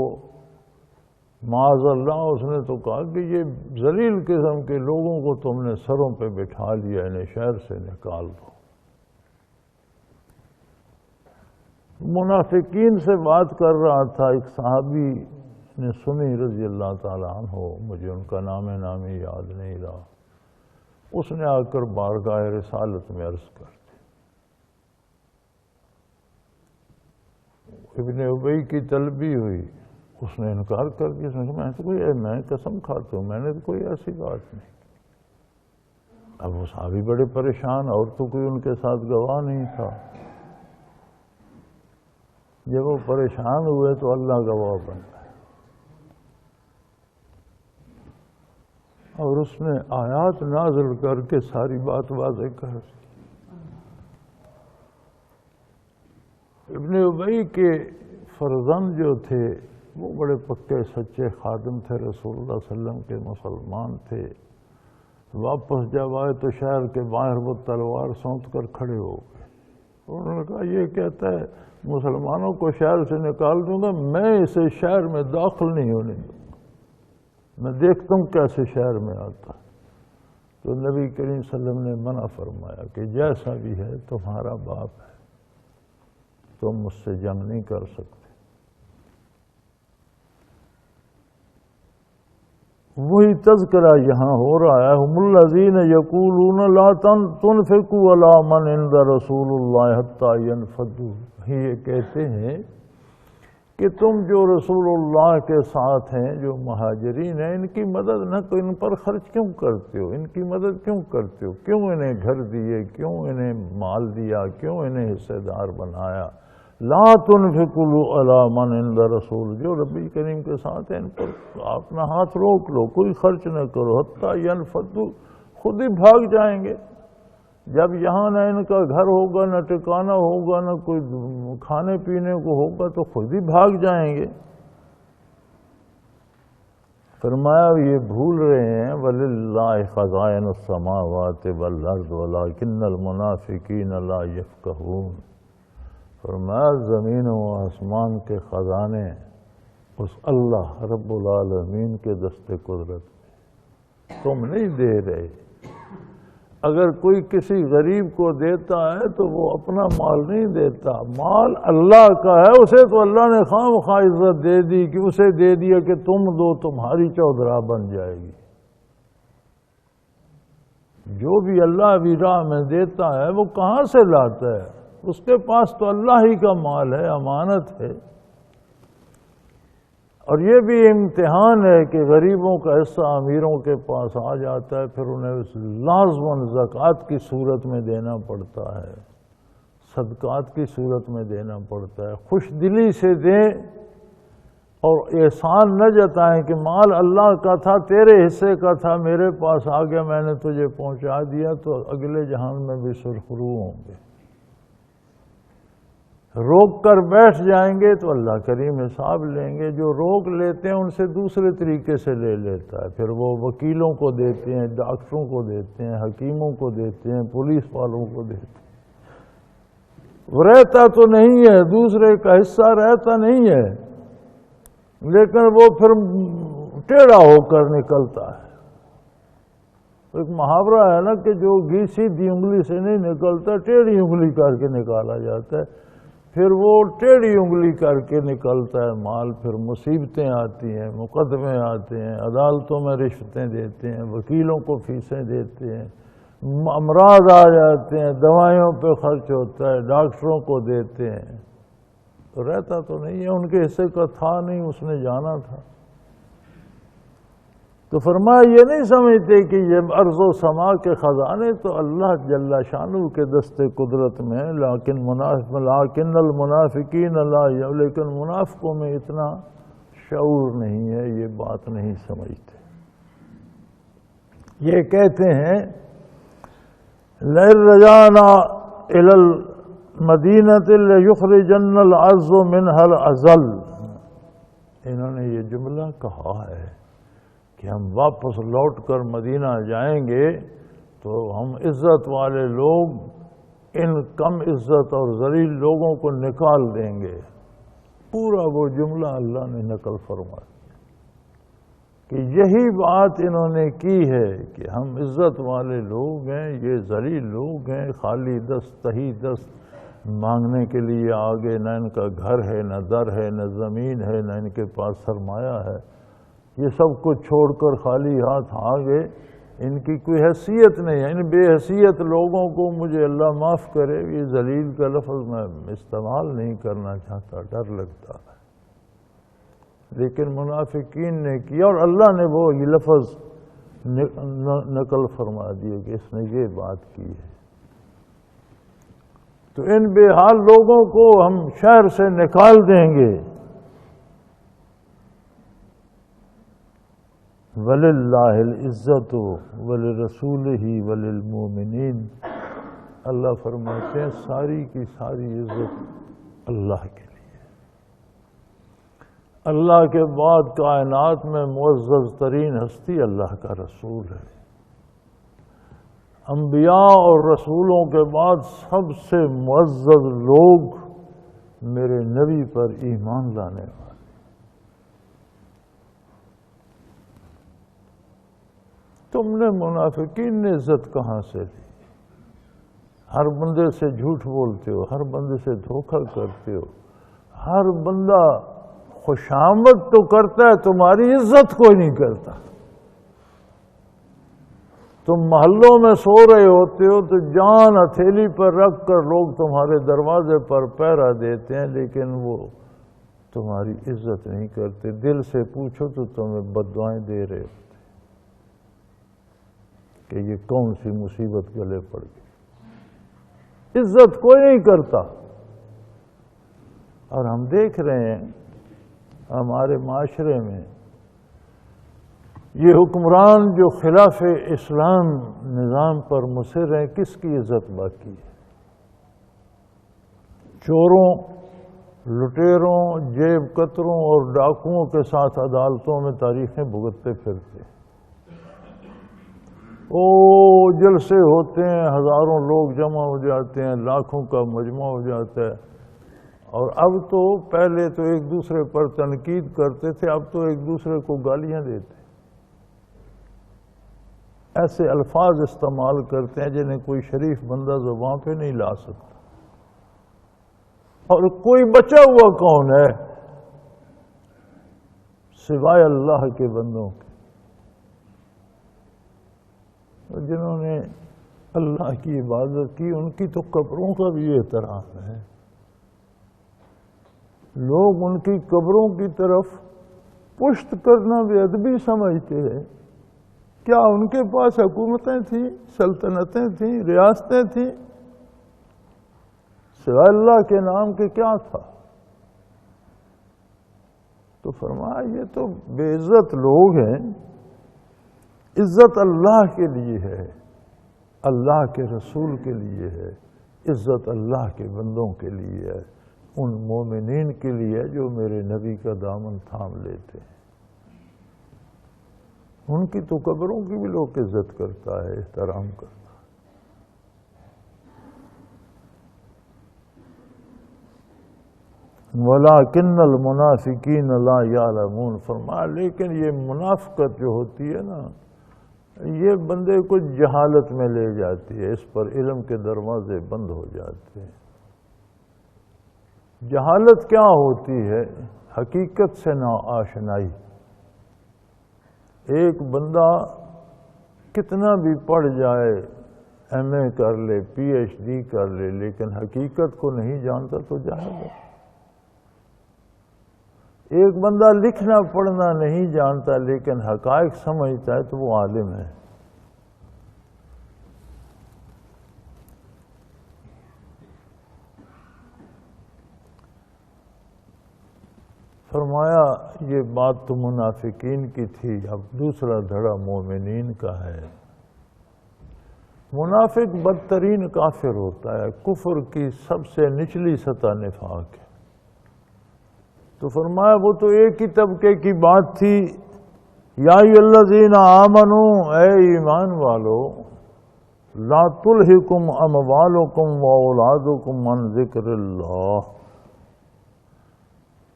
معاذ اللہ، اس نے تو کہا کہ یہ ذلیل قسم کے لوگوں کو تم نے سروں پہ بٹھا لیا، انہیں شہر سے نکال دو۔ منافقین سے بات کر رہا تھا، ایک صحابی نے سنی رضی اللہ تعالیٰ عنہ، مجھے ان کا نام نامی یاد نہیں رہا، اس نے آ کر بارگاہ رسالت میں عرض کر دی۔ ابن ابی کی طلبی ہوئی، اس نے انکار کر دیا، اس نے کہا میں قسم کھاتا ہوں میں نے تو کوئی ایسی بات نہیں۔ اب وہ صحابی بڑے پریشان، اور تو کوئی ان کے ساتھ گواہ نہیں تھا۔ جب وہ پریشان ہوئے تو اللہ گواہ بن گئے، اور اس نے آیات نازل کر کے ساری بات واضح کر دی۔ ابن ابی کے فرزند جو تھے وہ بڑے پکے سچے خادم تھے رسول اللہ صلی اللہ علیہ وسلم کے، مسلمان تھے۔ واپس جب آئے تو شہر کے باہر وہ تلوار سونت کر کھڑے ہو گئے۔ انہوں نے کہا یہ کہتا ہے مسلمانوں کو شہر سے نکال دوں گا، میں اسے شہر میں داخل نہیں ہونے دوں گا، میں دیکھتا ہوں کیسے شہر میں آتا۔ تو نبی کریم صلی اللہ علیہ وسلم نے منع فرمایا کہ جیسا بھی ہے تمہارا باپ ہے، تم مجھ سے جنگ نہیں کر سکتے۔ وہی تذکرہ یہاں ہو رہا ہے، ہم الذین یقولون لا تنفقوا علی من عند رسول اللہ حتی ینفضوا، یہ کہتے ہیں کہ تم جو رسول اللہ کے ساتھ ہیں، جو مہاجرین ہیں، ان کی مدد نہ کرو، ان پر خرچ کیوں کرتے ہو، ان کی مدد کیوں کرتے ہو، کیوں انہیں گھر دیے، کیوں انہیں مال دیا، کیوں انہیں حصے دار بنایا۔ لا تنفقوا علی من عند رسول، جو نبی کریم کے ساتھ ہیں ان پر اپنا ہاتھ روک لو، کوئی خرچ نہ کرو، حتی ینفضوا، خود ہی بھاگ جائیں گے۔ جب یہاں نہ ان کا گھر ہوگا، نہ ٹھکانہ ہوگا، نہ کوئی کھانے پینے کو ہوگا تو خود ہی بھاگ جائیں گے۔ فرمایا یہ بھول رہے ہیں وَلِلَّهِ خَزَائِنُ السَّمَاوَاتِ وَالْأَرْضِ وَلَٰكِنَّ الْمُنَافِقِينَ لَا يَفْقَهُونَ۔ فرمایا زمین و آسمان کے خزانے اس اللہ رب العالمین کے دست قدرت میں، تم نہیں دے رہے۔ اگر کوئی کسی غریب کو دیتا ہے تو وہ اپنا مال نہیں دیتا، مال اللہ کا ہے، اسے تو اللہ نے خواہ مخواہ عزت دے دی کہ اسے دے دیا کہ تم دو، تمہاری چودراہ بن جائے گی۔ جو بھی اللہ کی راہ میں دیتا ہے وہ کہاں سے لاتا ہے؟ اس کے پاس تو اللہ ہی کا مال ہے، امانت ہے۔ اور یہ بھی امتحان ہے کہ غریبوں کا حصہ امیروں کے پاس آ جاتا ہے، پھر انہیں لازماً زکوٰۃ کی صورت میں دینا پڑتا ہے، صدقات کی صورت میں دینا پڑتا ہے۔ خوش دلی سے دیں اور احسان نہ جتائیں کہ مال اللہ کا تھا، تیرے حصے کا تھا، میرے پاس آ گیا، میں نے تجھے پہنچا دیا، تو اگلے جہان میں بھی سرخرو ہوں گے۔ روک کر بیٹھ جائیں گے تو اللہ کریم حساب لیں گے۔ جو روک لیتے ہیں ان سے دوسرے طریقے سے لے لیتا ہے، پھر وہ وکیلوں کو دیتے ہیں، ڈاکٹروں کو دیتے ہیں، حکیموں کو دیتے ہیں، پولیس والوں کو دیتے ہیں۔ وہ رہتا تو نہیں ہے، دوسرے کا حصہ رہتا نہیں ہے، لیکن وہ پھر ٹیڑھا ہو کر نکلتا ہے۔ ایک محاورہ ہے نا کہ جو گھی سیدھی انگلی سے نہیں نکلتا، ٹیڑھی انگلی کر کے نکالا جاتا ہے، پھر وہ ٹیڑھی انگلی کر کے نکلتا ہے مال۔ پھر مصیبتیں آتی ہیں، مقدمے آتے ہیں، عدالتوں میں رشوتیں دیتے ہیں، وکیلوں کو فیسیں دیتے ہیں، امراض آ جاتے ہیں، دوائیوں پہ خرچ ہوتا ہے، ڈاکٹروں کو دیتے ہیں، تو رہتا تو نہیں ہے، ان کے حصے کا تھا نہیں، اس نے جانا تھا۔ تو فرمایا یہ نہیں سمجھتے کہ یہ ارض و سما کے خزانے تو اللہ جل شانہ کے دست قدرت میں ہیں، لیکن المنافقین لا، لیکن منافقوں میں اتنا شعور نہیں ہے، یہ بات نہیں سمجھتے۔ یہ کہتے ہیں لَئِن رَجَعْنَا إِلَى الْمَدِينَةِ لَيُخْرِجَنَّ الْأَعَزُّ مِنْهَا الْأَذَلَّ، انہوں نے یہ جملہ کہا ہے کہ ہم واپس لوٹ کر مدینہ جائیں گے تو ہم عزت والے لوگ ان کم عزت اور ذلیل لوگوں کو نکال دیں گے۔ پورا وہ جملہ اللہ نے نقل فرمایا کہ یہی بات انہوں نے کی ہے کہ ہم عزت والے لوگ ہیں، یہ ذلیل لوگ ہیں، خالی دست تہی دست مانگنے کے لیے آگے، نہ ان کا گھر ہے، نہ در ہے، نہ زمین ہے، نہ ان کے پاس سرمایہ ہے، یہ سب کچھ چھوڑ کر خالی ہاتھ آگے ان کی کوئی حیثیت نہیں ہے، ان بے حیثیت لوگوں کو مجھے اللہ معاف کرے، یہ ذلیل کا لفظ میں استعمال نہیں کرنا چاہتا، ڈر لگتا ہے، لیکن منافقین نے کیا اور اللہ نے وہ یہ لفظ نقل فرما دیا کہ اس نے یہ بات کی ہے۔ تو ان بے حال لوگوں کو ہم شہر سے نکال دیں گے۔ وَلِلَّهِ الْعِزَّةُ وَلِرَسُولِهِ وَلِلْمُؤْمِنِينَ، اللہ فرماتے ہیں ساری کی ساری عزت اللہ کے لیے۔ اللہ کے بعد کائنات میں معزز ترین ہستی اللہ کا رسول ہے۔ انبیاء اور رسولوں کے بعد سب سے معزز لوگ میرے نبی پر ایمان لانے والے۔ تم نے منافقین نے عزت کہاں سے لی؟ ہر بندے سے جھوٹ بولتے ہو، ہر بندے سے دھوکہ کرتے ہو، ہر بندہ خوشامد تو کرتا ہے، تمہاری عزت کوئی نہیں کرتا۔ تم محلوں میں سو رہے ہوتے ہو تو جان ہتھیلی پر رکھ کر لوگ تمہارے دروازے پر پہرا دیتے ہیں، لیکن وہ تمہاری عزت نہیں کرتے۔ دل سے پوچھو تو تمہیں بددعائیں دے رہے ہوتے کہ یہ کون سی مصیبت گلے پڑ گئی۔ عزت کوئی نہیں کرتا، اور ہم دیکھ رہے ہیں ہمارے معاشرے میں یہ حکمران جو خلاف اسلام نظام پر مصر ہیں، کس کی عزت باقی ہے؟ چوروں، لٹیروں، جیب کتروں اور ڈاکوؤں کے ساتھ عدالتوں میں تاریخیں بھگتتے پھرتے۔ جلسے ہوتے ہیں، ہزاروں لوگ جمع ہو جاتے ہیں، لاکھوں کا مجمع ہو جاتا ہے، اور اب تو پہلے تو ایک دوسرے پر تنقید کرتے تھے، اب تو ایک دوسرے کو گالیاں دیتے، ایسے الفاظ استعمال کرتے ہیں جنہیں کوئی شریف بندہ زبان پہ نہیں لا سکتا۔ اور کوئی بچا ہوا کون ہے سوائے اللہ کے بندوں کے، جنہوں نے اللہ کی عبادت کی، ان کی تو قبروں کا بھی احترام ہے۔ لوگ ان کی قبروں کی طرف پشت کرنا بے ادبی سمجھتے ہیں۔ کیا ان کے پاس حکومتیں تھیں، سلطنتیں تھیں، ریاستیں تھیں؟ سوائے اللہ کے نام کے کیا تھا؟ تو فرمایا یہ تو بے عزت لوگ ہیں، عزت اللہ کے لیے ہے، اللہ کے رسول کے لیے ہے، عزت اللہ کے بندوں کے لیے ہے، ان مومنین کے لیے جو میرے نبی کا دامن تھام لیتے ہیں۔ ان کی تو قبروں کی بھی لوگ عزت کرتا ہے، احترام کرتا ہے۔ وَلَٰكِنَّ الْمُنَافِقِينَ لَا يَعْلَمُونَ، فرمایا لیکن یہ منافقت جو ہوتی ہے نا، یہ بندے کو جہالت میں لے جاتی ہے، اس پر علم کے دروازے بند ہو جاتے ہیں۔ جہالت کیا ہوتی ہے؟ حقیقت سے نا آشنائی۔ ایک بندہ کتنا بھی پڑھ جائے، ایم اے کر لے، پی ایچ ڈی کر لے، لیکن حقیقت کو نہیں جانتا تو جاہل ہے۔ ایک بندہ لکھنا پڑھنا نہیں جانتا لیکن حقائق سمجھتا ہے تو وہ عالم ہے۔ فرمایا یہ بات تو منافقین کی تھی، اب دوسرا دھڑا مومنین کا ہے۔ منافق بدترین کافر ہوتا ہے، کفر کی سب سے نچلی سطح نفاق ہے۔ تو فرمایا وہ تو ایک ہی طبقے کی بات تھی، یا ایھا الذین آمنوا، اے ایمان والو، لا تلہکم اموالکم واولادکم عن ذکر اللہ،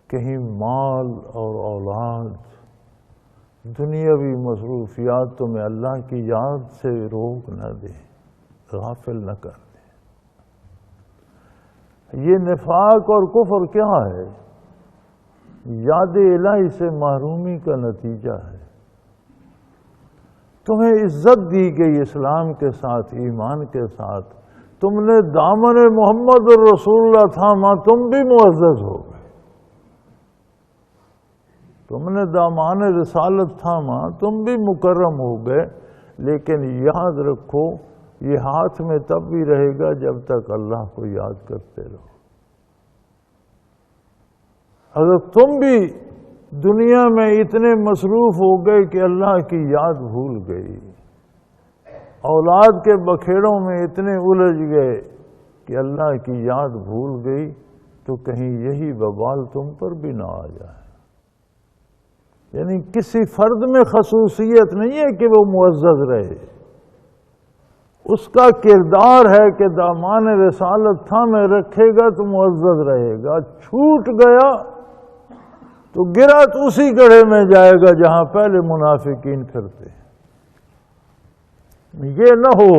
کہیں مال اور اولاد دنیاوی مصروفیات تمہیں اللہ کی یاد سے روک نہ دے، غافل نہ کر دے۔ یہ نفاق اور کفر کیا ہے؟ یاد الہی سے محرومی کا نتیجہ ہے۔ تمہیں عزت دی گئی اسلام کے ساتھ، ایمان کے ساتھ، تم نے دامن محمد الرسول اللہ تھاما، تم بھی معزز ہو گئے۔ تم نے دامان رسالت تھاما، تم بھی مکرم ہو گئے۔ لیکن یاد رکھو یہ ہاتھ میں تب بھی رہے گا جب تک اللہ کو یاد کرتے رہو۔ اگر تم بھی دنیا میں اتنے مصروف ہو گئے کہ اللہ کی یاد بھول گئی، اولاد کے بکھیڑوں میں اتنے الجھ گئے کہ اللہ کی یاد بھول گئی، تو کہیں یہی وبال تم پر بھی نہ آ جائے۔ یعنی کسی فرد میں خصوصیت نہیں ہے کہ وہ معزز رہے، اس کا کردار ہے کہ دامان رسالت تھامے رکھے گا تو معزز رہے گا، چھوٹ گیا تو گرا تو اسی گڑھے میں جائے گا جہاں پہلے منافقین پھرتے۔ یہ نہ ہو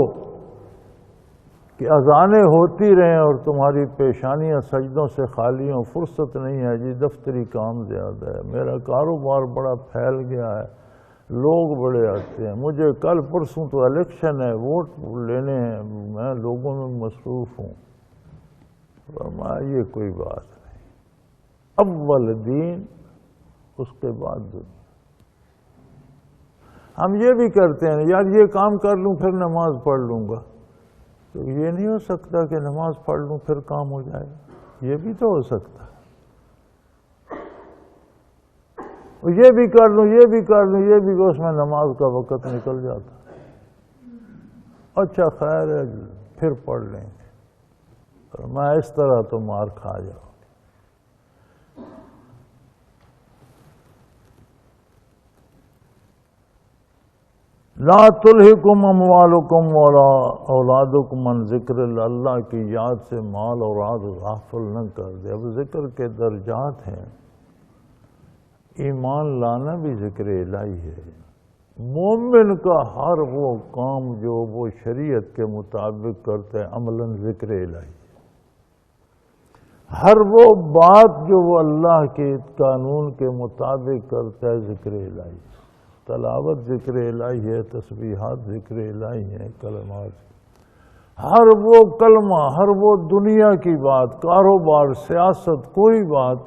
کہ اذانیں ہوتی رہیں اور تمہاری پیشانیاں سجدوں سے خالی ہوں، فرصت نہیں ہے جی، دفتری کام زیادہ ہے، میرا کاروبار بڑا پھیل گیا ہے، لوگ بڑے آتے ہیں، مجھے کل پرسوں تو الیکشن ہے، ووٹ لینے ہیں، میں لوگوں میں مصروف ہوں۔ فرمایا یہ کوئی بات نہیں، اول دین اس کے بعد دنیا۔ ہم یہ بھی کرتے ہیں، یار یہ کام کر لوں پھر نماز پڑھ لوں گا، تو یہ نہیں ہو سکتا کہ نماز پڑھ لوں پھر کام ہو جائے گا، یہ بھی تو ہو سکتا ہے۔ یہ بھی کر لوں، یہ بھی کر لوں، یہ بھی، اس میں نماز کا وقت نکل جاتا۔ اچھا خیر ہے پھر پڑھ لیں گے، میں اس طرح تو مار کھا جاؤں۔ لا تلہکم اموالکم ولا اولادکم عن ذکر اللہ کی یاد سے مال اور اولاد غافل نہ کر دے۔ اب ذکر کے درجات ہیں، ایمان لانا بھی ذکر الہی ہے۔ مومن کا ہر وہ کام جو وہ شریعت کے مطابق کرتا ہے عملاً ذکر الہی ہے۔ ہر وہ بات جو وہ اللہ کے قانون کے مطابق کرتا ہے ذکر الہی ہے۔ تلاوت ذکر الہی ہے، تسبیحات ذکر الہی ہیں، کلمات، ہر وہ کلمہ، ہر وہ دنیا کی بات، کاروبار، سیاست، کوئی بات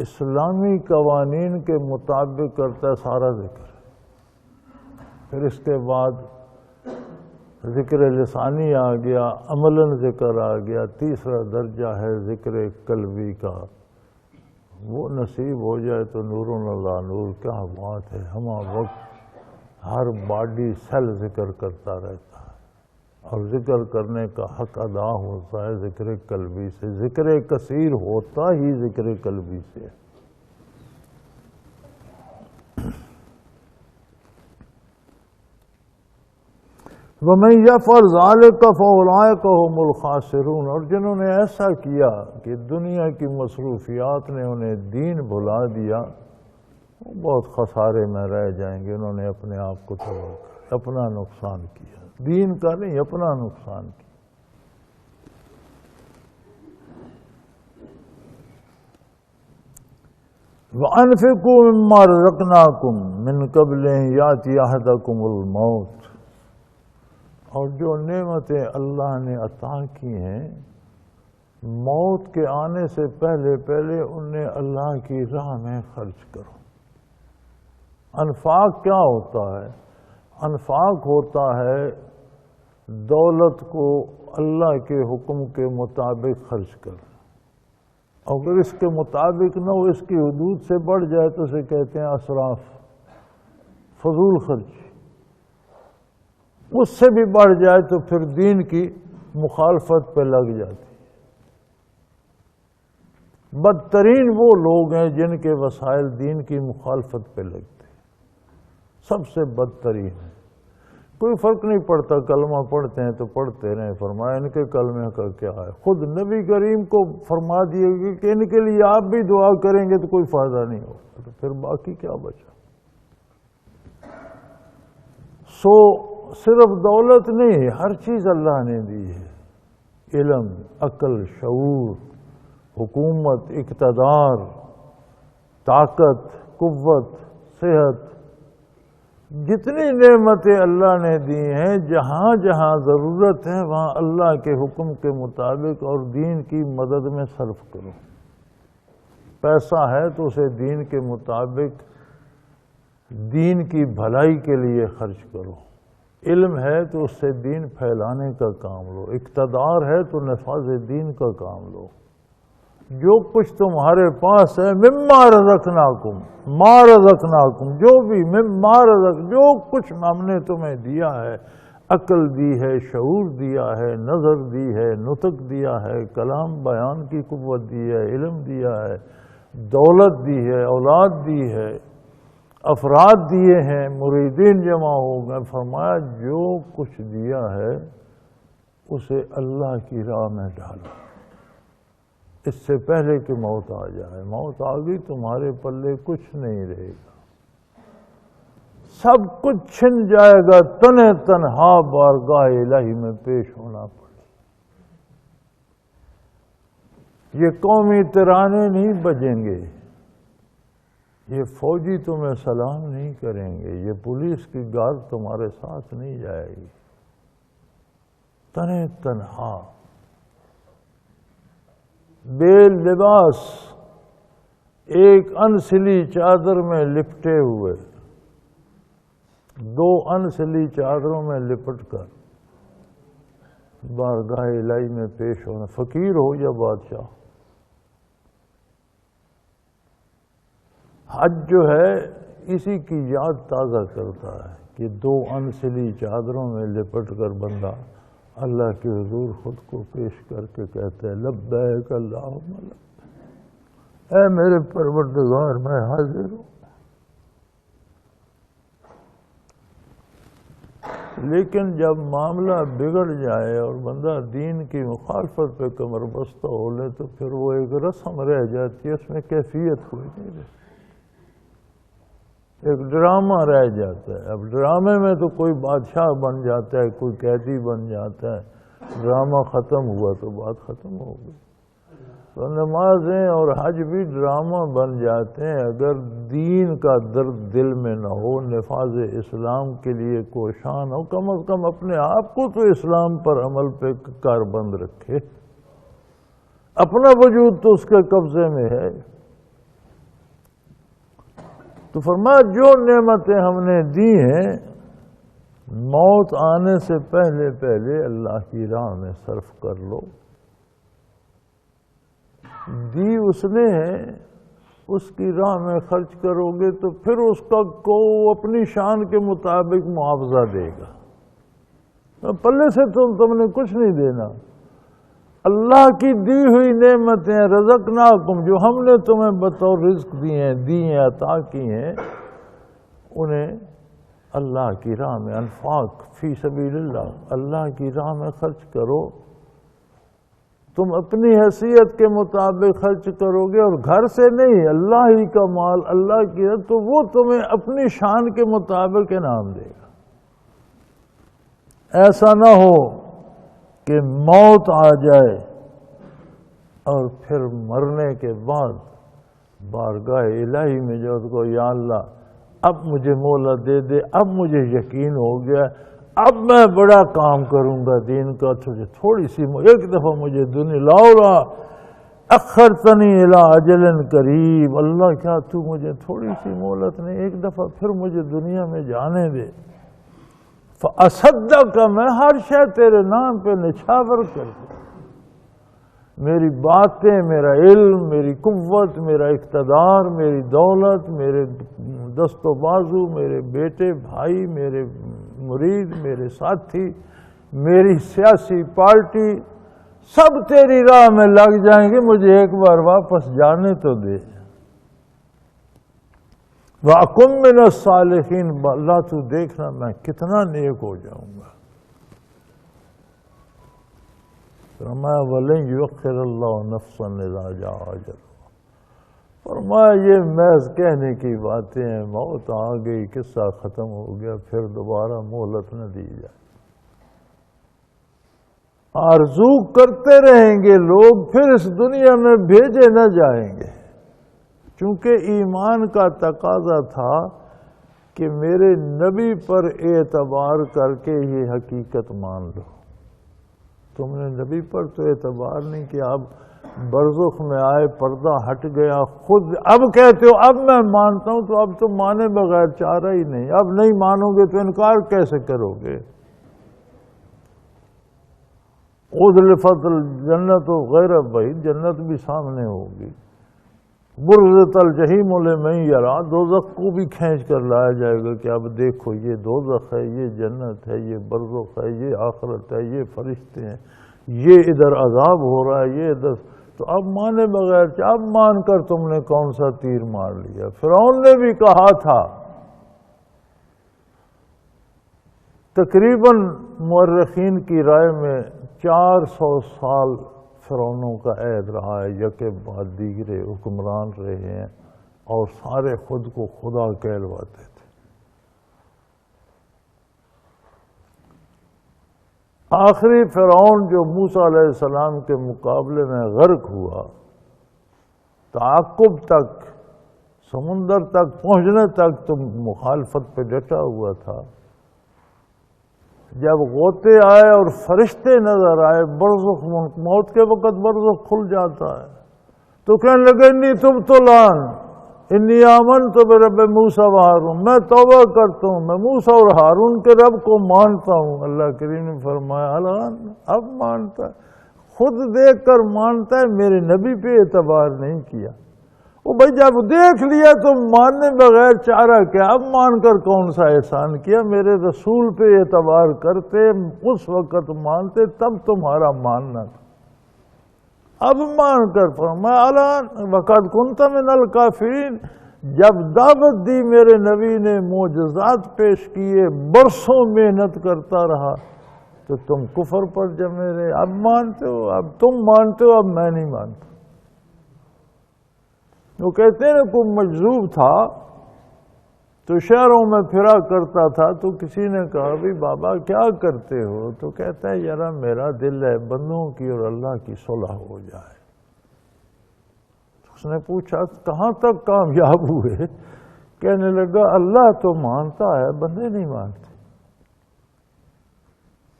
اسلامی قوانین کے مطابق کرتا ہے، سارا ذکر۔ پھر اس کے بعد ذکر لسانی آ گیا، عملاً ذکر آ گیا، تیسرا درجہ ہے ذکر قلبی کا۔ وہ نصیب ہو جائے تو نور اللہ نور، کیا بات ہے، ہمہ وقت ہر باڈی سیل ذکر کرتا رہتا ہے، اور ذکر کرنے کا حق ادا ہوتا ہے ذکر قلبی سے۔ ذکر کثیر ہوتا ہی ذکر قلبی سے۔ وَمَن يَفْعَلْ ذَلِكَ فَأُولَٰئِكَ هُمُ الْخَاسِرُونَ، اور جنہوں نے ایسا کیا کہ دنیا کی مصروفیات نے انہیں دین بھلا دیا، وہ بہت خسارے میں رہ جائیں گے۔ انہوں نے اپنے آپ کو تباہ کیا، اپنا نقصان کیا، دین کا نہیں اپنا نقصان کیا۔ وَأَنفِقُوا مِمَّا رَزَقْنَاكُم مِّن قَبْلِ أَن يَأْتِيَ أَحَدَكُمُ الْمَوْتُ، اور جو نعمتیں اللہ نے عطا کی ہیں موت کے آنے سے پہلے پہلے انہیں اللہ کی راہ میں خرچ کرو۔ انفاق کیا ہوتا ہے؟ انفاق ہوتا ہے دولت کو اللہ کے حکم کے مطابق خرچ کرنا۔ اگر اس کے مطابق نہ ہو، اس کی حدود سے بڑھ جائے تو اسے کہتے ہیں اسراف، فضول خرچ۔ اس سے بھی بڑھ جائے تو پھر دین کی مخالفت پہ لگ جاتی۔ بدترین وہ لوگ ہیں جن کے وسائل دین کی مخالفت پہ لگتے، سب سے بدترین ہے۔ کوئی فرق نہیں پڑتا، کلمہ پڑھتے ہیں تو پڑھتے رہیں، فرمایا ان کے کلمے کا کیا ہے۔ خود نبی کریم کو فرما دیے گی کہ ان کے لیے آپ بھی دعا کریں گے تو کوئی فائدہ نہیں ہوگا، تو پھر باقی کیا بچا۔ صرف دولت نہیں، ہر چیز اللہ نے دی ہے، علم، عقل، شعور، حکومت، اقتدار، طاقت، قوت، صحت، جتنی نعمتیں اللہ نے دی ہیں، جہاں جہاں ضرورت ہے وہاں اللہ کے حکم کے مطابق اور دین کی مدد میں صرف کرو۔ پیسہ ہے تو اسے دین کے مطابق دین کی بھلائی کے لیے خرچ کرو۔ علم ہے تو اس سے دین پھیلانے کا کام لو۔ اقتدار ہے تو نفاذ دین کا کام لو۔ جو کچھ تمہارے پاس ہے مما رزقناکم، ما رزقناکم، جو بھی مما رزق، جو کچھ ہم نے تمہیں دیا ہے، عقل دی ہے، شعور دیا ہے، نظر دی ہے، نطق دیا ہے، کلام بیان کی قوت دی ہے، علم دیا ہے، دولت دی ہے، اولاد دی ہے، افراد دیے ہیں، مریدین جمع ہو گئے۔ فرمایا جو کچھ دیا ہے اسے اللہ کی راہ میں ڈالو، اس سے پہلے کہ موت آ جائے۔ موت آ گئی تمہارے پلے کچھ نہیں رہے گا، سب کچھ چھن جائے گا، تنے تنہا بارگاہ الہی میں پیش ہونا پڑے۔ یہ قومی ترانے نہیں بجیں گے، یہ فوجی تمہیں سلام نہیں کریں گے، یہ پولیس کی گارڈ تمہارے ساتھ نہیں جائے گی۔ تنے تنہا بے لباس، ایک انسلی چادر میں لپٹے ہوئے، دو انسلی چادروں میں لپٹ کر بارگاہ الہی میں پیش ہونا، فقیر ہو یا بادشاہ۔ حج جو ہے اسی کی یاد تازہ کرتا ہے کہ دو انسلی چادروں میں لپٹ کر بندہ اللہ کے حضور خود کو پیش کر کے کہتے ہیں لبیک اللہم لبیک، اے میرے پروردگار میں حاضر ہوں۔ لیکن جب معاملہ بگڑ جائے اور بندہ دین کی مخالفت پہ کمر بستہ ہو لے تو پھر وہ ایک رسم رہ جاتی ہے، اس میں کیفیت کوئی نہیں رہتی، ایک ڈرامہ رہ جاتا ہے۔ اب ڈرامے میں تو کوئی بادشاہ بن جاتا ہے، کوئی قیدی بن جاتا ہے، ڈرامہ ختم ہوا تو بات ختم ہو گئی۔ تو نمازیں اور حج بھی ڈرامہ بن جاتے ہیں اگر دین کا درد دل میں نہ ہو، نفاذ اسلام کے لیے کوشاں ہو، کم از کم اپنے آپ کو تو اسلام پر عمل پہ کاربند رکھے، اپنا وجود تو اس کے قبضے میں ہے۔ تو فرمایا جو نعمتیں ہم نے دی ہیں موت آنے سے پہلے پہلے اللہ کی راہ میں صرف کر لو۔ دی اس نے ہے، اس کی راہ میں خرچ کرو گے تو پھر اس کا کو اپنی شان کے مطابق معاوضہ دے گا۔ پلے سے تم نے کچھ نہیں دینا، اللہ کی دی ہوئی نعمتیں رزقناکم، جو ہم نے تمہیں بطور رزق دی ہیں عطا کی ہیں، انہیں اللہ کی راہ میں انفاق فی سبیل اللہ، اللہ کی راہ میں خرچ کرو۔ تم اپنی حیثیت کے مطابق خرچ کرو گے اور گھر سے نہیں، اللہ ہی کا مال اللہ کی، تو وہ تمہیں اپنی شان کے مطابق انعام دے گا۔ ایسا نہ ہو کہ موت آ جائے اور پھر مرنے کے بعد بارگاہ الہی میں جو اس کو یا اللہ اب مجھے مہلت دے دے، اب مجھے یقین ہو گیا، اب میں بڑا کام کروں گا دین کا، تھوڑی سی ایک دفعہ مجھے دنیا لاؤ اخرتنی الی اجل قریب، اللہ کیا تو مجھے تھوڑی سی مہلت نہیں، ایک دفعہ پھر مجھے دنیا میں جانے دے، فاصدق، میں ہر شے تیرے نام پہ نچھاور کر دوں، میری باتیں، میرا علم، میری قوت، میرا اقتدار، میری دولت، میرے دست و بازو، میرے بیٹے بھائی، میرے مرید، میرے ساتھی، میری سیاسی پارٹی، سب تیری راہ میں لگ جائیں گے، مجھے ایک بار واپس جانے تو دے۔ وَأَكُن مِّنَ الصَّالِحِينَ، اللہ تو دیکھنا میں کتنا نیک ہو جاؤں گا۔ فرمایا وَلَن يُؤَخِّرَ اللَّهُ نَفْسًا إِذَا جَاءَ أَجَلُهَا، فرمایا یہ محض کہنے کی باتیں ہیں، موت آ گئی، قصہ ختم ہو گیا، پھر دوبارہ مہلت نہ دی جائے۔ آرزو کرتے رہیں گے لوگ، پھر اس دنیا میں بھیجے نہ جائیں گے، چونکہ ایمان کا تقاضا تھا کہ میرے نبی پر اعتبار کر کے یہ حقیقت مان لو. تم نے نبی پر تو اعتبار نہیں کیا، اب برزخ میں آئے، پردہ ہٹ گیا، خود اب کہتے ہو اب میں مانتا ہوں، تو اب تم مانے بغیر چارہ ہی نہیں. اب نہیں مانو گے تو انکار کیسے کرو گے؟ ازلفت الجنت غیر بعید، جنت بھی سامنے ہوگی. برزت الجحیم لمن یرا، دوزخ کو بھی کھینچ کر لایا جائے گا کہ اب دیکھو یہ دوزخ ہے، یہ جنت ہے، یہ برزخ ہے، یہ آخرت ہے، یہ فرشتے ہیں، یہ ادھر عذاب ہو رہا ہے، یہ ادھر. تو اب مانے بغیر، اب مان کر تم نے کون سا تیر مار لیا؟ فرعون نے بھی کہا تھا، تقریباً مورخین کی رائے میں 400 سال فرعونوں کا عہد رہا ہے، یکے بعد دیگرے حکمران رہے ہیں، اور سارے خود کو خدا کہلواتے تھے. آخری فرعون جو موسیٰ علیہ السلام کے مقابلے میں غرق ہوا، تعاقب تک، سمندر تک پہنچنے تک تو مخالفت پہ ڈٹا ہوا تھا. جب غوطے آئے اور فرشتے نظر آئے، برزخ، موت کے وقت برزخ کھل جاتا ہے، تو کہنے لگے انی تبت الآن انی آمنت برب موسیٰ و ہارون، میں توبہ کرتا ہوں، میں موسیٰ اور ہارون کے رب کو مانتا ہوں. اللہ کریم نے فرمایا الآن، اب مانتا ہے، خود دیکھ کر مانتا ہے، میرے نبی پہ اعتبار نہیں کیا. وہ بھائی جب دیکھ لیا تو ماننے بغیر چارہ کیا؟ اب مان کر کون سا احسان کیا؟ میرے رسول پہ اعتبار کرتے، اس وقت مانتے، تب تمہارا ماننا تھا. اب مان کر فرمایا الان وقد کنت من الکافرین، جب دعوت دی میرے نبی نے، معجزات پیش کیے، برسوں محنت کرتا رہا، تو تم کفر پر جمے رہے. اب مانتے ہو، اب تم مانتے ہو، اب میں نہیں مانتا. وہ کہتے ہیں کوئی مجذوب تھا تو شہروں میں پھرا کرتا تھا، تو کسی نے کہا بھی بابا کیا کرتے ہو؟ تو کہتا ہے یار میرا دل ہے بندوں کی اور اللہ کی صلح ہو جائے. اس نے پوچھا کہاں تک کامیاب ہوئے؟ کہنے لگا اللہ تو مانتا ہے، بندے نہیں مانتے.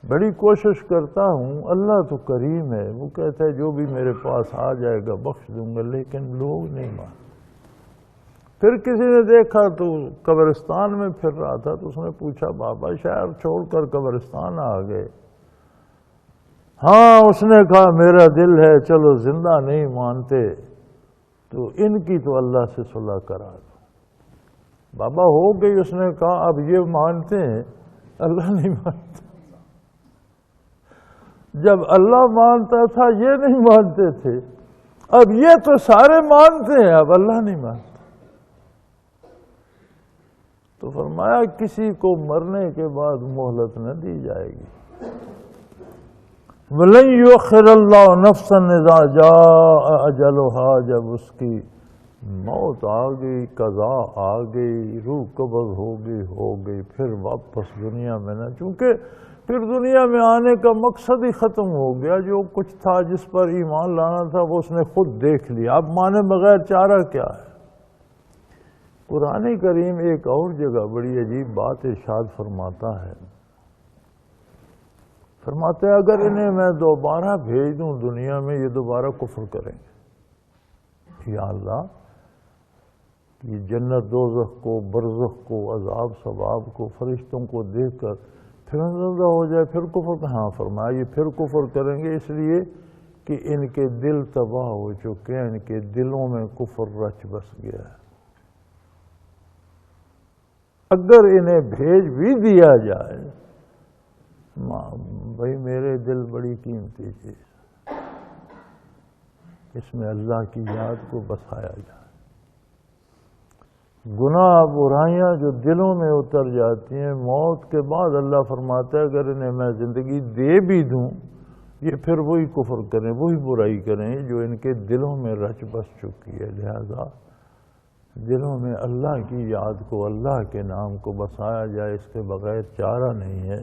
بڑی کوشش کرتا ہوں، اللہ تو کریم ہے، وہ کہتا ہے جو بھی میرے پاس آ جائے گا بخش دوں گا، لیکن لوگ نہیں مانتے. پھر کسی نے دیکھا تو قبرستان میں پھر رہا تھا، تو اس نے پوچھا بابا شہر چھوڑ کر قبرستان آ گئے؟ ہاں، اس نے کہا میرا دل ہے، چلو زندہ نہیں مانتے تو ان کی تو اللہ سے صلح کرا دو. بابا ہو گئی. اس نے کہا اب یہ مانتے ہیں، اللہ نہیں مانتا. جب اللہ مانتا تھا یہ نہیں مانتے تھے، اب یہ تو سارے مانتے ہیں، اب اللہ نہیں مانتا. تو فرمایا کسی کو مرنے کے بعد مہلت نہ دی جائے گی. وَلَن يُؤَخِّرَ اللَّهُ نَفْسًا إِذَا جَاءَ أَجَلُهَا، جب اس کی موت آ گئی، قضا آ گئی، روح قبض ہو گئی، پھر واپس دنیا میں نہ، چونکہ پھر دنیا میں آنے کا مقصد ہی ختم ہو گیا. جو کچھ تھا، جس پر ایمان لانا تھا، وہ اس نے خود دیکھ لیا. اب مانے بغیر چارہ کیا ہے؟ قرآن کریم ایک اور جگہ بڑی عجیب بات ارشاد فرماتا ہے. فرماتے ہیں اگر انہیں میں دوبارہ بھیج دوں دنیا میں، یہ دوبارہ کفر کریں گے. یا اللہ، یہ جنت دوزخ کو، برزخ کو، عذاب ثواب کو، فرشتوں کو دیکھ کر پھر زندہ ہو جائے، پھر کفر. ہاں فرمایا یہ پھر کفر کریں گے، اس لیے کہ ان کے دل تباہ ہو چکے ہیں، ان کے دلوں میں کفر رچ بس گیا ہے. اگر انہیں بھیج بھی دیا جائے، بھائی میرے دل بڑی قیمتی چیز، اس میں اللہ کی یاد کو بسایا جائے. گناہ برائیاں جو دلوں میں اتر جاتی ہیں، موت کے بعد اللہ فرماتا ہے اگر انہیں میں زندگی دے بھی دوں، یہ پھر وہی کفر کریں، وہی برائی کریں جو ان کے دلوں میں رچ بس چکی ہے. لہذا دلوں میں اللہ کی یاد کو، اللہ کے نام کو بسایا جائے، اس کے بغیر چارہ نہیں ہے.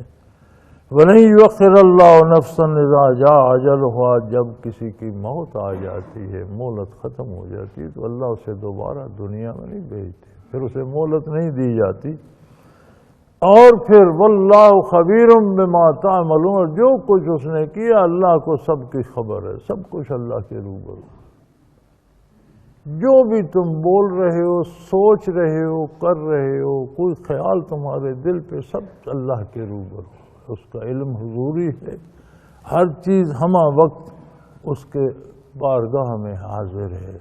وَلَن يُؤَخِّرَ اللَّهُ نَفْسًا إِذَا جَاءَ أَجَلُهَا، جب کسی کی موت آ جاتی ہے، مہلت ختم ہو جاتی ہے، تو اللہ اسے دوبارہ دنیا میں نہیں بھیجتے، پھر اسے مہلت نہیں دی جاتی. اور پھر واللہ خبیر بما تعملون، جو کچھ اس نے کیا اللہ کو سب کی خبر ہے، سب کچھ اللہ کے روبرو، جو بھی تم بول رہے ہو، سوچ رہے ہو، کر رہے ہو، کوئی خیال تمہارے دل پہ، سب اللہ کے روبرو، اس کا علم حضوری ہے، ہر چیز ہمہ وقت اس کے بارگاہ میں حاضر ہے۔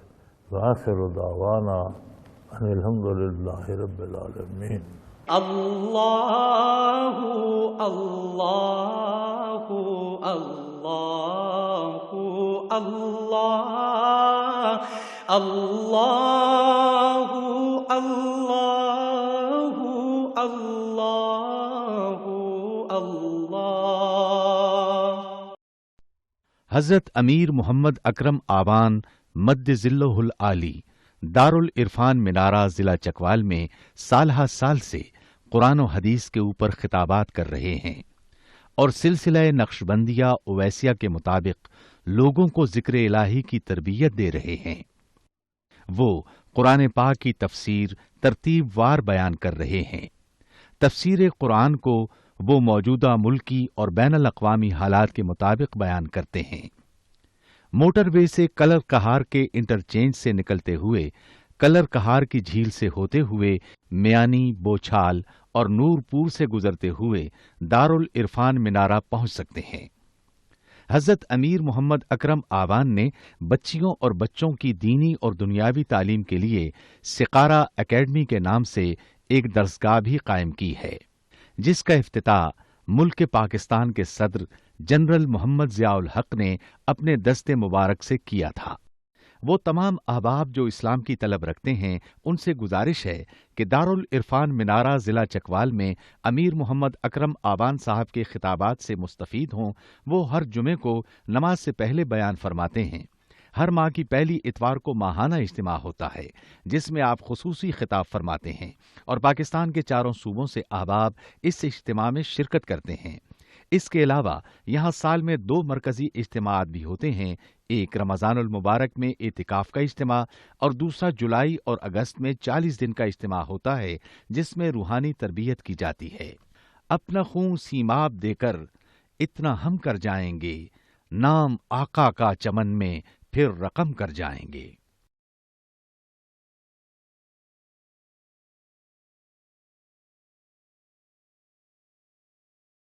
وآخر دعوانا ان الحمدللہ رب العالمین۔ اللہ اللہ اللہ اللہ اللہ اللہ اللہ اللہ۔ حضرت امیر محمد اکرم آبان مد ظلہ العالی دارالعرفان منارہ ضلع چکوال میں سالہ سال سے قرآن و حدیث کے اوپر خطابات کر رہے ہیں اور سلسلہ نقشبندیہ اویسیہ کے مطابق لوگوں کو ذکر الہی کی تربیت دے رہے ہیں۔ وہ قرآن پاک کی تفسیر ترتیب وار بیان کر رہے ہیں۔ تفسیر قرآن کو وہ موجودہ ملکی اور بین الاقوامی حالات کے مطابق بیان کرتے ہیں۔ موٹر وے سے کلر کہار کے انٹرچینج سے نکلتے ہوئے، کلر کہار کی جھیل سے ہوتے ہوئے میانی، بوچھال اور نور پور سے گزرتے ہوئے دارالعرفان منارہ پہنچ سکتے ہیں۔ حضرت امیر محمد اکرم آبان نے بچیوں اور بچوں کی دینی اور دنیاوی تعلیم کے لیے سقارہ اکیڈمی کے نام سے ایک درسگاہ بھی قائم کی ہے، جس کا افتتاح ملک پاکستان کے صدر جنرل محمد ضیاء الحق نے اپنے دست مبارک سے کیا تھا۔ وہ تمام احباب جو اسلام کی طلب رکھتے ہیں ان سے گزارش ہے کہ دارالعرفان منارہ ضلع چکوال میں امیر محمد اکرم آبان صاحب کے خطابات سے مستفید ہوں۔ وہ ہر جمعے کو نماز سے پہلے بیان فرماتے ہیں۔ ہر ماہ کی پہلی اتوار کو ماہانہ اجتماع ہوتا ہے جس میں آپ خصوصی خطاب فرماتے ہیں اور پاکستان کے چاروں صوبوں سے احباب اس اجتماع میں شرکت کرتے ہیں۔ اس کے علاوہ یہاں سال میں 2 مرکزی اجتماعات بھی ہوتے ہیں، ایک رمضان المبارک میں اعتکاف کا اجتماع اور دوسرا جولائی اور اگست میں 40 دن کا اجتماع ہوتا ہے جس میں روحانی تربیت کی جاتی ہے۔ اپنا خون سیماب دے کر اتنا ہم کر جائیں گے، نام آقا کا چمن میں پھر رقم کر جائیں گے۔